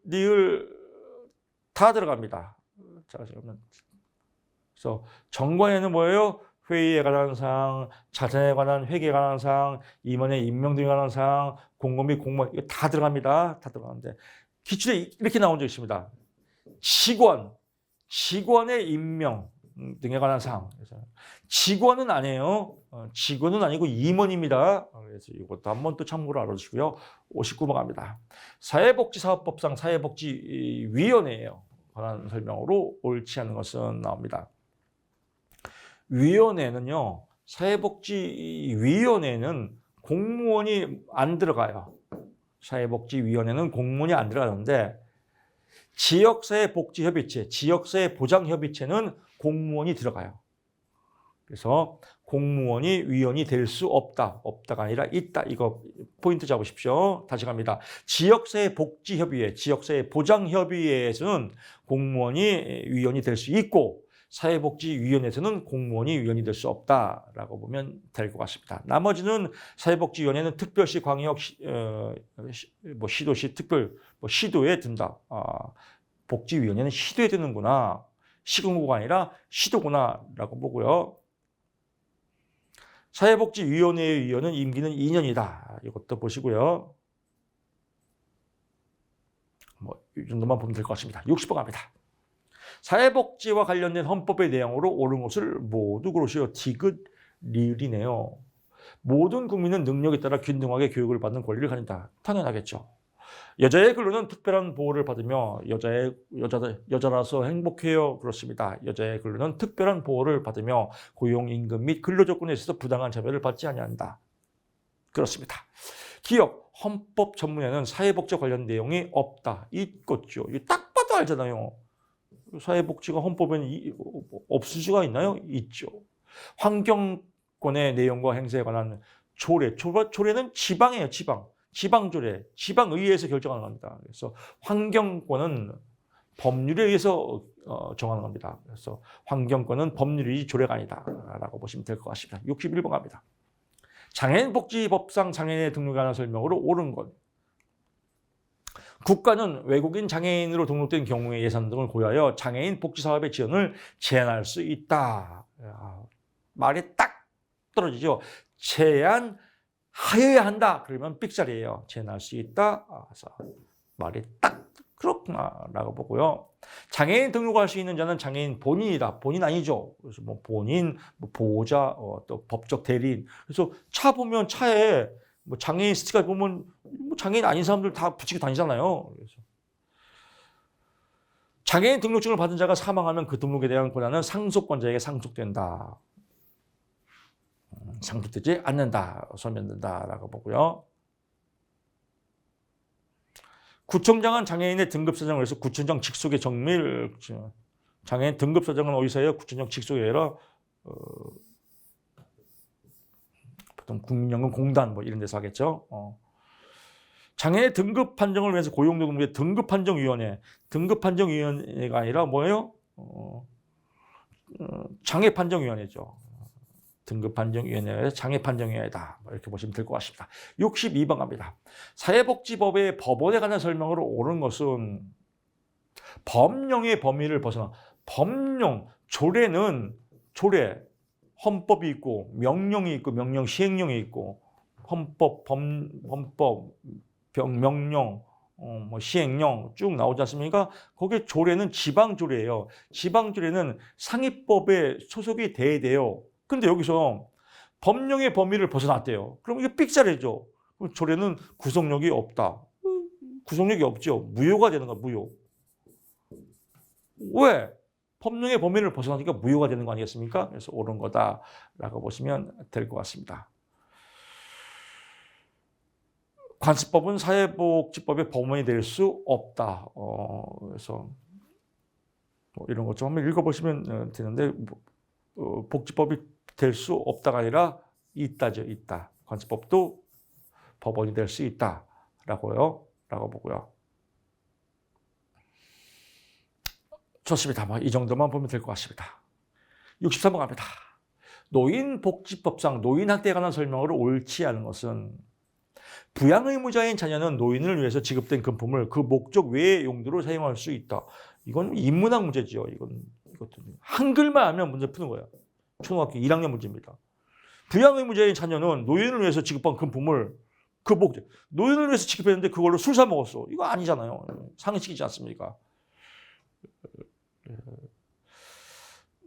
니을 다 들어갑니다. 자, 그래서 정관에는 뭐예요? 회의에 관한 사항, 자산에 관한 회계에 관한 사항, 임원의 임명 등에 관한 사항, 공무원 및 공무원 이거 다 들어갑니다. 다 들어가는데 기출에 이렇게 나온 적이 있습니다. 직원의 임명 등에 관한 사항. 그래서 직원은 아니에요. 직원은 아니고 임원입니다. 그래서 이것도 한번 또 참고로 알아주시고요. 59번 갑니다. 사회복지사업법상 사회복지위원회에 관한 설명으로 옳지 않은 것은 나옵니다. 위원회는요, 사회복지위원회는 공무원이 안 들어가요. 사회복지위원회는 공무원이 안 들어가는데 지역사회복지협의체, 지역사회보장협의체는 공무원이 들어가요. 그래서 공무원이 위원이 될 수 없다. 없다가 아니라 있다. 이거 포인트 잡으십시오. 다시 갑니다. 지역사회복지협의회, 지역사회보장협의회에서는 공무원이 위원이 될 수 있고 사회복지위원회에서는 공무원이 위원이 될 수 없다라고 보면 될 것 같습니다. 나머지는 사회복지위원회는 특별시, 광역, 시도시, 특별, 시도에 든다. 복지위원회는 시도에 드는구나. 시군구가 아니라 시도구나라고 보고요. 사회복지위원회의 위원은 임기는 2년이다. 이것도 보시고요. 이 정도만 보면 될 것 같습니다. 60번 갑니다. 사회복지와 관련된 헌법의 내용으로 옳은 것을 모두 고르시오. 디귿, 리을이네요. 모든 국민은 능력에 따라 균등하게 교육을 받는 권리를 가진다. 당연하겠죠. 여자의 근로는 특별한 보호를 받으며 여자라서 행복해요. 그렇습니다. 여자의 근로는 특별한 보호를 받으며 고용, 임금 및 근로 조건에 있어서 부당한 차별을 받지 아니한다. 그렇습니다. 기억, 헌법 전문에는 사회복지와 관련 내용이 없다. 있겠죠. 딱 봐도 알잖아요. 사회복지가 헌법에는 없을 수가 있나요? 있죠. 환경권의 내용과 행사에 관한 조례는 지방이에요. 지방조례, 지방의회에서 결정하는 겁니다. 그래서 환경권은 법률에 의해서 정하는 겁니다. 그래서 환경권은 법률이 조례가 아니다라고 보시면 될 것 같습니다. 61번 갑니다. 장애인복지법상 장애인의 등록에 관한 설명으로 옳은 것. 국가는 외국인 장애인으로 등록된 경우의 예산 등을 고려하여 장애인 복지 사업의 지원을 제한할 수 있다. 말이 딱 떨어지죠. 제한하여야 한다. 그러면 삑살이에요. 제한할 수 있다. 그래서 말이 딱 그렇구나라고 보고요. 장애인 등록할 수 있는 자는 장애인 본인이다. 본인 아니죠. 그래서 본인, 보호자, 또 법적 대리인. 그래서 차 보면 차에 장애인 스티커 보면 장애인 아닌 사람들 다 붙이고 다니잖아요. 그래서 장애인 등록증을 받은 자가 사망하면 그 등록에 대한 권한은 상속권자에게 상속된다. 상속되지 않는다, 소멸된다라고 보고요. 구청장은 장애인의 등급 사정을 해서 구청장 직속의 정밀, 장애인 등급 사정은 어디서 해요? 구청장 직속에 아니라 보통 국민연금공단 뭐 이런 데서 하겠죠. 장애 등급 판정을 위해서 고용노동부의 등급판정위원회가 아니라 뭐예요? 장애판정위원회죠. 등급판정위원회에서 장애판정위원회다. 이렇게 보시면 될 것 같습니다. 62번 갑니다. 사회복지법의 법원에 관한 설명으로 옳은 것은 법령의 범위를 벗어나. 법령, 조례는 조례, 헌법이 있고 명령이 있고 명령 시행령이 있고 헌법, 명령, 뭐 시행령 쭉 나오지 않습니까? 거기에 조례는 지방조례예요. 지방조례는 상위법에 소속이 돼야 돼요. 근데 여기서 법령의 범위를 벗어났대요. 그럼 이게 삑사리죠. 조례는 구속력이 없다. 구속력이 없죠. 무효가 되는 거야, 무효. 왜? 법령의 범위를 벗어나니까 무효가 되는 거 아니겠습니까? 그래서 옳은 거다라고 보시면 될 것 같습니다. 관습법은 사회복지법의 법원이 될 수 없다. 그래서 뭐 이런 것 좀 한번 읽어보시면 되는데 복지법이 될 수 없다가 아니라 있다죠. 있다. 관습법도 법원이 될 수 있다라고요. 라고 보고요. 좋습니다. 뭐 이 정도만 보면 될 것 같습니다. 63번 갑니다. 노인복지법상 노인학대에 관한 설명으로 옳지 않은 것은 부양의무자인 자녀는 노인을 위해서 지급된 금품을 그 목적 외의 용도로 사용할 수 있다. 이건 인문학 문제죠. 이것도 한글만 알면 문제 푸는 거예요. 초등학교 1학년 문제입니다. 부양의무자인 자녀는 노인을 위해서 지급한 금품을 그 목적, 노인을 위해서 지급했는데 그걸로 술 사 먹었어. 이거 아니잖아요. 상식이지 않습니까?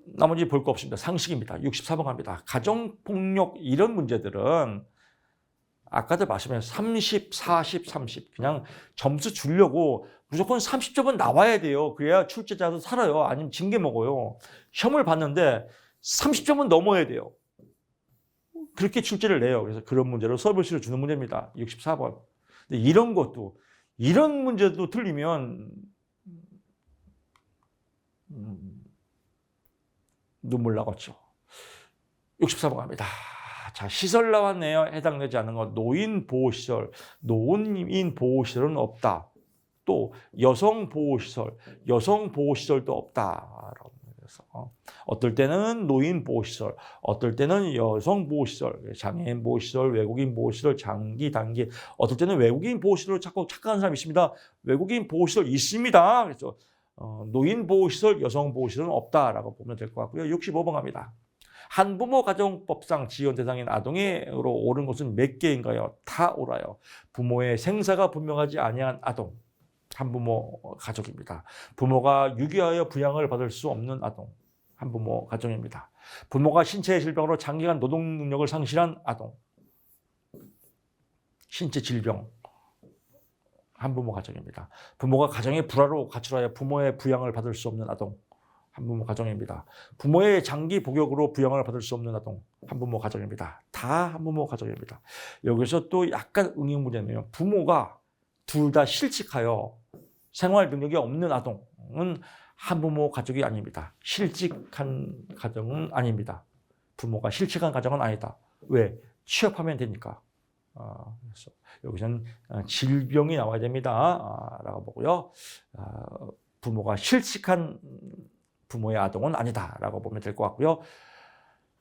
나머지 볼 거 없습니다. 상식입니다. 64번 갑니다. 가정폭력 이런 문제들은 아까도 말씀하신 30, 40, 30 그냥 점수 주려고 무조건 30점은 나와야 돼요. 그래야 출제자도 살아요. 아니면 징계 먹어요. 시험을 봤는데 30점은 넘어야 돼요. 그렇게 출제를 내요. 그래서 그런 문제로 서비스를 주는 문제입니다. 64번. 근데 이런 문제도 틀리면 눈물 나겠죠. 64번 갑니다. 자, 시설 나왔네요. 해당되지 않는 것. 노인보호시설, 노인보호시설은 없다. 또 여성보호시설도 없다. 그래서 어떨 때는 노인보호시설, 어떨 때는 여성보호시설, 장애인보호시설, 외국인보호시설, 장기, 단기, 어떨 때는 외국인보호시설을 자꾸 착각하는 사람이 있습니다. 외국인보호시설 있습니다. 그래서 노인보호시설, 여성보호시설은 없다라고 보면 될 것 같고요. 65번 갑니다. 한부모 가정법상 지원 대상인 아동으로 옳은 것은 몇 개인가요? 다 옳아요. 부모의 생사가 분명하지 아니한 아동, 한부모 가족입니다. 부모가 유기하여 부양을 받을 수 없는 아동, 한부모 가정입니다. 부모가 신체 질병으로 장기간 노동 능력을 상실한 아동, 신체 질병, 한부모 가정입니다. 부모가 가정의 불화로 가출하여 부모의 부양을 받을 수 없는 아동, 한부모 가정입니다. 부모의 장기 복역으로 부양을 받을 수 없는 아동, 한부모 가정입니다. 다 한부모 가정입니다. 여기서 또 약간 응용 문제네요. 부모가 둘 다 실직하여 생활 능력이 없는 아동은 한부모 가족이 아닙니다. 실직한 가정은 아닙니다. 부모가 실직한 가정은 아니다. 왜? 취업하면 되니까. 그래서 여기서는 질병이 나와야 됩니다. 라고 보고요. 부모가 실직한 부모의 아동은 아니다라고 보면 될 것 같고요.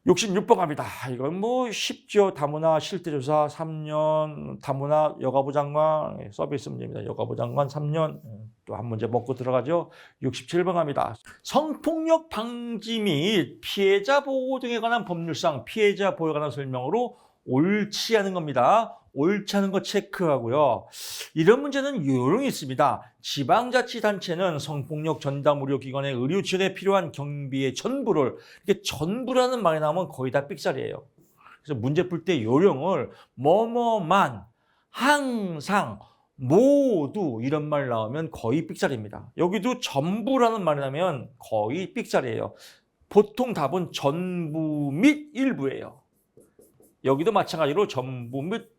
66번 갑니다. 이건 뭐 쉽죠. 다문화 실태조사 3년, 다문화 여가부 장관 서비스 문제입니다. 여가부 장관 3년, 또 한 문제 먹고 들어가죠. 67번 갑니다. 성폭력 방지 및 피해자 보호 등에 관한 법률상 피해자 보호에 관한 설명으로 옳지 않은 겁니다. 옳지 않은 거 체크하고요. 이런 문제는 요령이 있습니다. 지방자치단체는 성폭력 전담 의료기관의 의료 지원에 필요한 경비의 전부를, 이렇게 전부라는 말이 나오면 거의 다 삑살이에요. 그래서 문제 풀 때 요령을 뭐뭐만, 항상, 모두 이런 말 나오면 거의 삑살입니다. 여기도 전부라는 말이 나면 거의 삑살이에요. 보통 답은 전부 및 일부예요. 여기도 마찬가지로 전부 및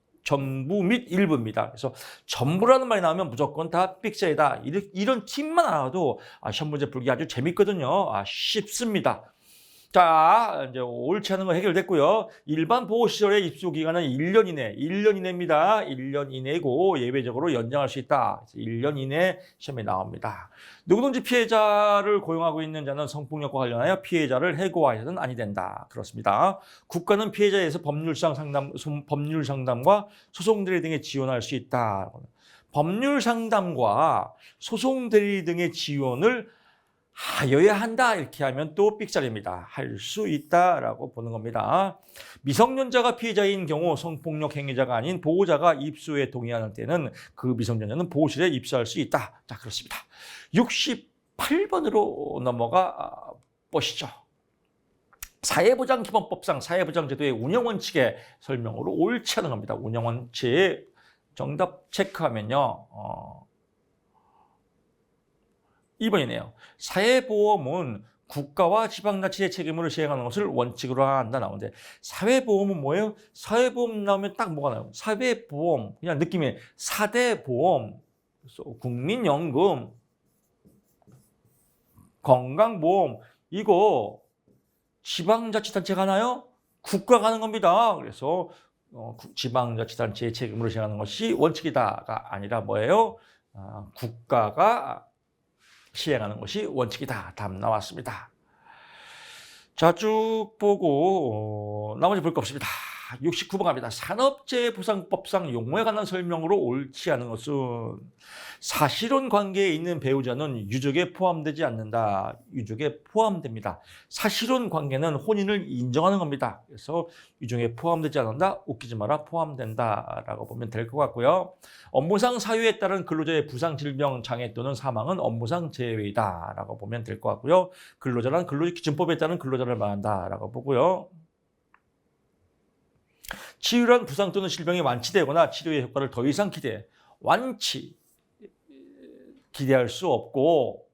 일부입니다. 그래서 전부라는 말이 나오면 무조건 다 픽셀이다. 이런 팁만 알아도 시험 문제 풀기 아주 재밌거든요. 쉽습니다. 자, 이제 옳지 않은 거 해결됐고요. 일반 보호 시설의 입소 기간은 1년 이내입니다. 1년 이내고 예외적으로 연장할 수 있다. 1년 이내 시험에 나옵니다. 누구든지 피해자를 고용하고 있는 자는 성폭력과 관련하여 피해자를 해고하여서는 아니 된다. 그렇습니다. 국가는 피해자에 대해서 법률 상담과 소송 대리 등에 지원할 수 있다. 법률 상담과 소송 대리 등의 지원을 하여야 한다 이렇게 하면 또 삑살입니다. 할 수 있다라고 보는 겁니다. 미성년자가 피해자인 경우 성폭력 행위자가 아닌 보호자가 입소에 동의하는 때는 그 미성년자는 보호실에 입소할 수 있다. 자, 그렇습니다. 68번으로 넘어가 보시죠. 사회보장기본법상 사회보장제도의 운영원칙의 설명으로 옳지 않은 겁니다. 운영원칙 정답 체크하면요. 2번이네요. 사회보험은 국가와 지방자치의 책임으로 시행하는 것을 원칙으로 한다 나오는데 사회보험은 뭐예요? 사회보험 나오면 딱 뭐가 나요? 사회보험 그냥 느낌이 4대 보험, 국민연금, 건강보험 이거 지방자치단체가 하나요? 국가가 하는 겁니다. 그래서 지방자치단체의 책임으로 시행하는 것이 원칙이다가 아니라 뭐예요? 국가가 시행하는 것이 원칙이다. 답 나왔습니다. 자, 쭉 보고 나머지 볼 거 없습니다. 69번 갑니다. 산업재해보상법상 용어에 관한 설명으로 옳지 않은 것은 사실혼 관계에 있는 배우자는 유족에 포함되지 않는다. 유족에 포함됩니다. 사실혼 관계는 혼인을 인정하는 겁니다. 그래서 유족에 포함되지 않는다. 웃기지 마라. 포함된다라고 보면 될 것 같고요. 업무상 사유에 따른 근로자의 부상, 질병, 장애 또는 사망은 업무상 제외이다라고 보면 될 것 같고요. 근로자란 근로기준법에 따른 근로자를 말한다라고 보고요. 치유란 부상 또는 질병이 완치되거나 치료의 효과를 더 이상 기대할 수 없고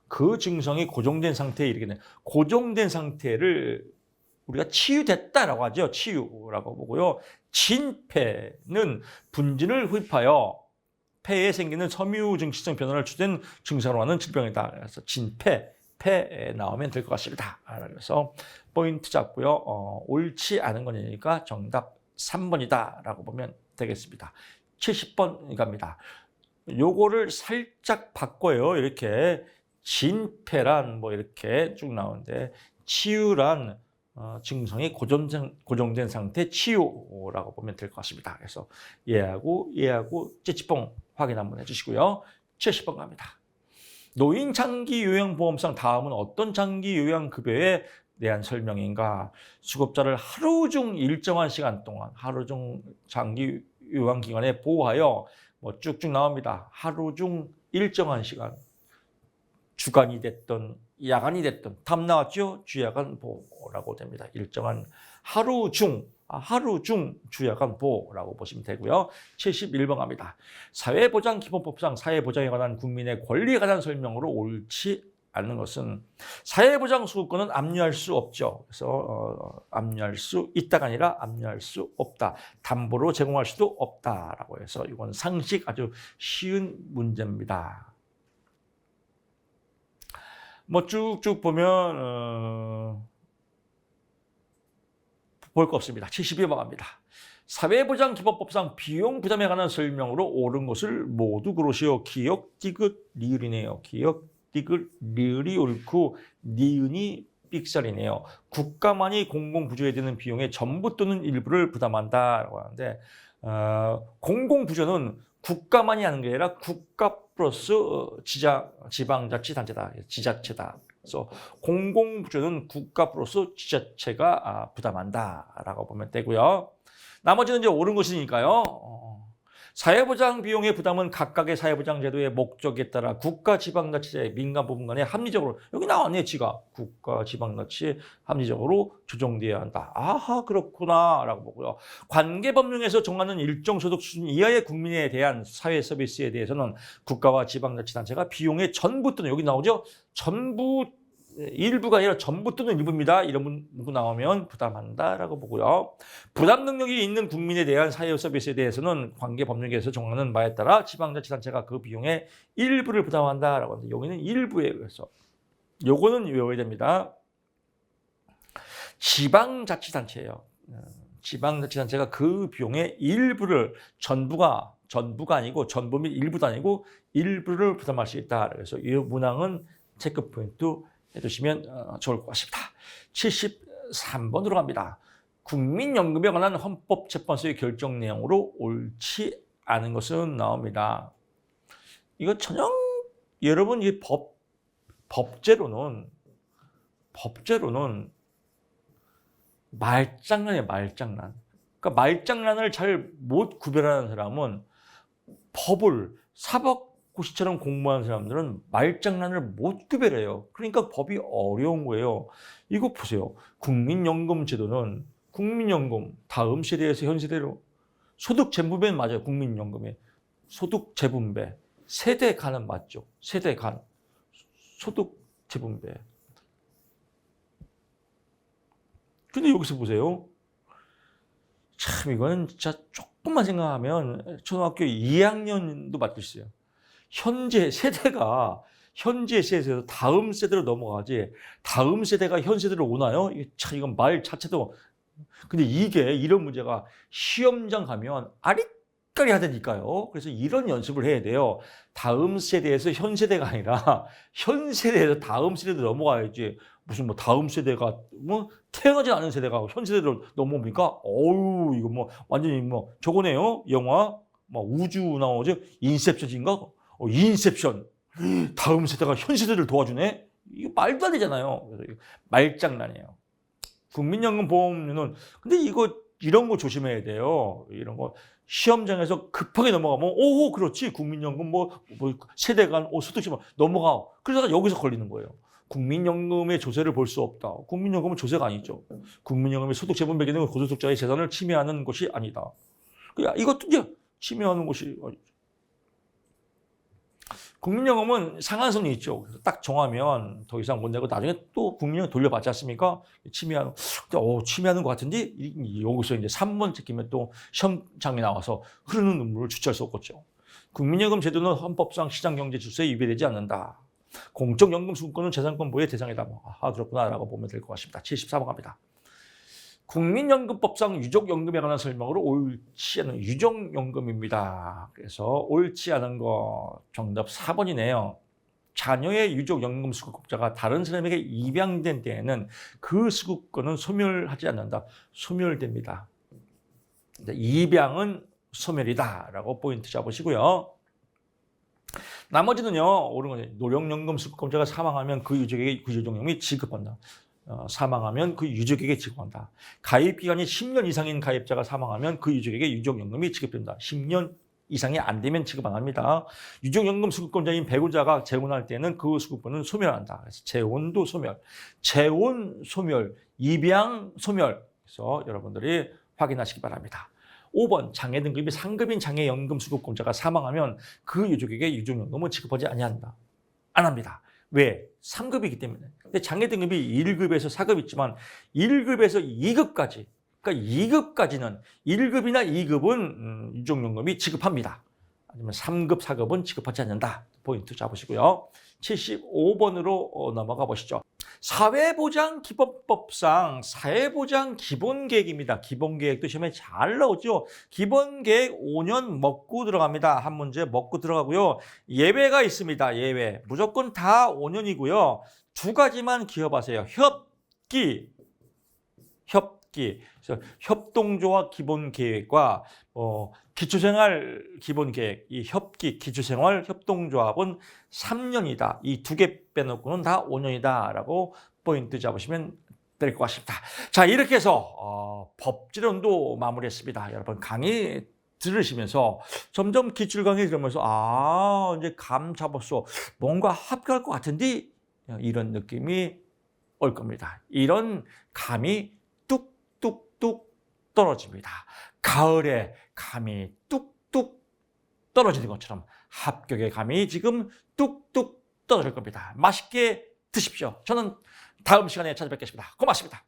그 증상이 고정된 상태에 이르게 되는 고정된 상태를 우리가 치유됐다라고 하죠. 치유라고 보고요. 진폐는 분진을 흡입하여 폐에 생기는 섬유증식성 변화를 주된 증상으로 하는 질병이다. 그래서 진폐 폐에 나오면 될 것 같습니다. 그래서 포인트 잡고요. 옳지 않은 거니까 정답 3번이다라고 보면 되겠습니다. 70번 갑니다. 요거를 살짝 바꿔요. 이렇게 진폐란 뭐 이렇게 쭉 나오는데 치유란 증상이 고정된 상태 치유라고 보면 될 것 같습니다. 그래서 얘하고 찌찌뽕 확인 한번 해주시고요. 70번 갑니다. 노인 장기 요양보험상 다음은 어떤 장기 요양급여에 대한 설명인가? 수급자를 하루 중 일정한 시간 동안 하루 중 장기 요양기관에 보호하여 뭐 쭉쭉 나옵니다. 하루 중 일정한 시간 주간이 됐든 야간이 됐든 답 나왔죠? 주야간 보호라고 됩니다. 일정한 하루 중 주야간 보호라고 보시면 되고요. 71번 갑니다. 사회보장기본법상 사회보장에 관한 국민의 권리에 관한 설명으로 옳지 않는 것은 사회보장 소유권은 압류할 수 없죠. 그래서 압류할 수 있다가 아니라 압류할 수 없다. 담보로 제공할 수도 없다라고 해서 이건 상식 아주 쉬운 문제입니다. 뭐 쭉쭉 보면 볼 거 없습니다. 72번 갑니다. 사회보장기본법상 비용 부담에 관한 설명으로 옳은 것을 모두 고르시오. 기역, 디귿, 리을이네요. 기역, 디귿, 리을이 옳고 니은이 삑살이네요. 국가만이 공공부조에 드는 비용의 전부 또는 일부를 부담한다라고 하는데 공공부조는 국가만이 하는 게 아니라 국가 플러스 지방자치단체다. 지자체다. 그래서 공공부조는 국가 플러스 지자체가 부담한다라고 보면 되고요. 나머지는 이제 옳은 것이니까요. 사회보장 비용의 부담은 각각의 사회보장제도의 목적에 따라 국가, 지방자치, 민간 부분 간에 합리적으로 여기 나왔네, 지가 국가, 지방자치 합리적으로 조정되어야 한다. 아하, 그렇구나라고 보고요. 관계법령에서 정하는 일정 소득 수준 이하의 국민에 대한 사회 서비스에 대해서는 국가와 지방자치단체가 비용의 전부 또는 여기 나오죠. 전부 일부가 아니라 전부 또는 일부입니다. 이런 문구 나오면 부담한다라고 보고요. 부담 능력이 있는 국민에 대한 사회 서비스에 대해서는 관계 법령에서 정하는 바에 따라 지방자치단체가 그 비용의 일부를 부담한다라고 하는데 여기는 일부에 그래서 요거는 외워야 됩니다. 지방자치단체예요. 지방자치단체가 그 비용의 일부를 전부가 아니고 전부 및 일부도 아니고 일부를 부담할 수 있다. 그래서 이 문항은 체크 포인트 해두시면 좋을 것 같습니다. 73번으로 갑니다. 국민연금에 관한 헌법재판소의 결정 내용으로 옳지 않은 것은 나옵니다. 이거 전혀 여러분 이 법제로는 말장난이에요. 말장난. 그러니까 말장난을 잘 못 구별하는 사람은 법을 사법고시처럼 공부하는 사람들은 말장난을 못 구별해요. 그러니까 법이 어려운 거예요. 이거 보세요. 국민연금 제도는 국민연금 다음 세대에서 현 세대로 소득 재분배는 맞아요. 국민연금에 소득 재분배 세대 간은 맞죠. 세대 간 소득 재분배. 근데 여기서 보세요. 참 이건 진짜 조금만 생각하면 초등학교 2학년도 맞을 수 있어요. 현재 세대에서 다음 세대로 넘어가지 다음 세대가 현 세대로 오나요? 참 이건 말 자체도. 근데 이런 문제가 시험장 가면 아리까리 하다니까요. 그래서 이런 연습을 해야 돼요. 다음 세대에서 현 세대가 아니라 현 세대에서 다음 세대로 넘어가야지. 무슨 뭐 다음 세대가 뭐 태어나지 않은 세대가 현 세대로 넘어옵니까? 어우 이거 뭐 완전히 뭐 저거네요. 영화 뭐 우주 나오죠. 인셉션인가? 인셉션. 다음 세대가 현 세대를 도와주네. 이거 말도 안 되잖아요. 그래서 말장난이에요. 국민연금 보험료는 근데 이런 거 조심해야 돼요. 이런 거 시험장에서 급하게 넘어가면 오 그렇지 국민연금 뭐 세대 간 소득시만 넘어가. 그러다가 여기서 걸리는 거예요. 국민연금의 조세를 볼 수 없다. 국민연금은 조세가 아니죠. 국민연금의 소득 재분배 기능은 고소득자의 재산을 침해하는 것이 아니다. 이것도 이제 침해하는 것이 국민연금은 상한선이 있죠. 그래서 딱 정하면 더 이상 못 내고 나중에 또 국민연금 돌려받지 않습니까? 침해하는 것 같은데 여기서 이제 3번 찍히면 또 시험장에 나와서 흐르는 눈물을 주체할 수 없겠죠. 국민연금 제도는 헌법상 시장경제 질서에 위배되지 않는다. 공적연금 수급권은 재산권 보호의 대상이다. 그렇구나라고 보면 될 것 같습니다. 74번 갑니다. 국민연금법상 유족연금에 관한 설명으로 옳지 않은 유족연금입니다. 그래서 옳지 않은 거 정답 4번이네요. 자녀의 유족연금 수급자가 다른 사람에게 입양된 때에는 그 수급권은 소멸하지 않는다. 소멸됩니다. 입양은 소멸이다라고 포인트 잡으시고요. 나머지는요, 옳은 거죠. 노령연금 수급자가 사망하면 그 유족에게 그 유족연금이 지급한다. 사망하면 그 유족에게 지급한다. 가입 기간이 10년 이상인 가입자가 사망하면 그 유족에게 유족연금이 지급된다. 10년 이상이 안 되면 지급 안 합니다. 유족연금 수급권자인 배우자가 재혼할 때는 그 수급권은 소멸한다. 그래서 재혼도 소멸, 재혼 소멸, 입양 소멸. 그래서 여러분들이 확인하시기 바랍니다. 5번 장애 등급이 상급인 장애연금 수급권자가 사망하면 그 유족에게 유족연금을 지급하지 아니한다. 안 합니다. 왜? 3급이기 때문에. 근데 장애 등급이 1급에서 4급 있지만 1급에서 2급까지, 그러니까 2급까지는 1급이나 2급은 유족연금이 지급합니다. 아니면 3급, 4급은 지급하지 않는다. 포인트 잡으시고요. 75번으로 넘어가 보시죠. 사회보장기본법상 사회보장 기본계획입니다. 기본계획도 시험에 잘 나오죠. 기본계획 5년 먹고 들어갑니다. 한 문제 먹고 들어가고요. 예외가 있습니다. 예외. 무조건 다 5년이고요. 두 가지만 기억하세요. 그래서 협동조합 기본계획과 기초생활 기본계획, 이 기초생활 협동조합은 3년이다. 이 두 개 빼놓고는 다 5년이다라고 포인트 잡으시면 될 것 같습니다. 자, 이렇게 해서 법지론도 마무리했습니다. 여러분 강의 들으시면서 점점 기출 강의 들으면서 이제 감 잡았어. 뭔가 합격할 것 같은데 이런 느낌이 올 겁니다. 이런 감이 뚝뚝뚝 떨어집니다. 가을에 감이 뚝뚝 떨어지는 것처럼 합격의 감이 지금 뚝뚝 떨어질 겁니다. 맛있게 드십시오. 저는 다음 시간에 찾아뵙겠습니다. 고맙습니다.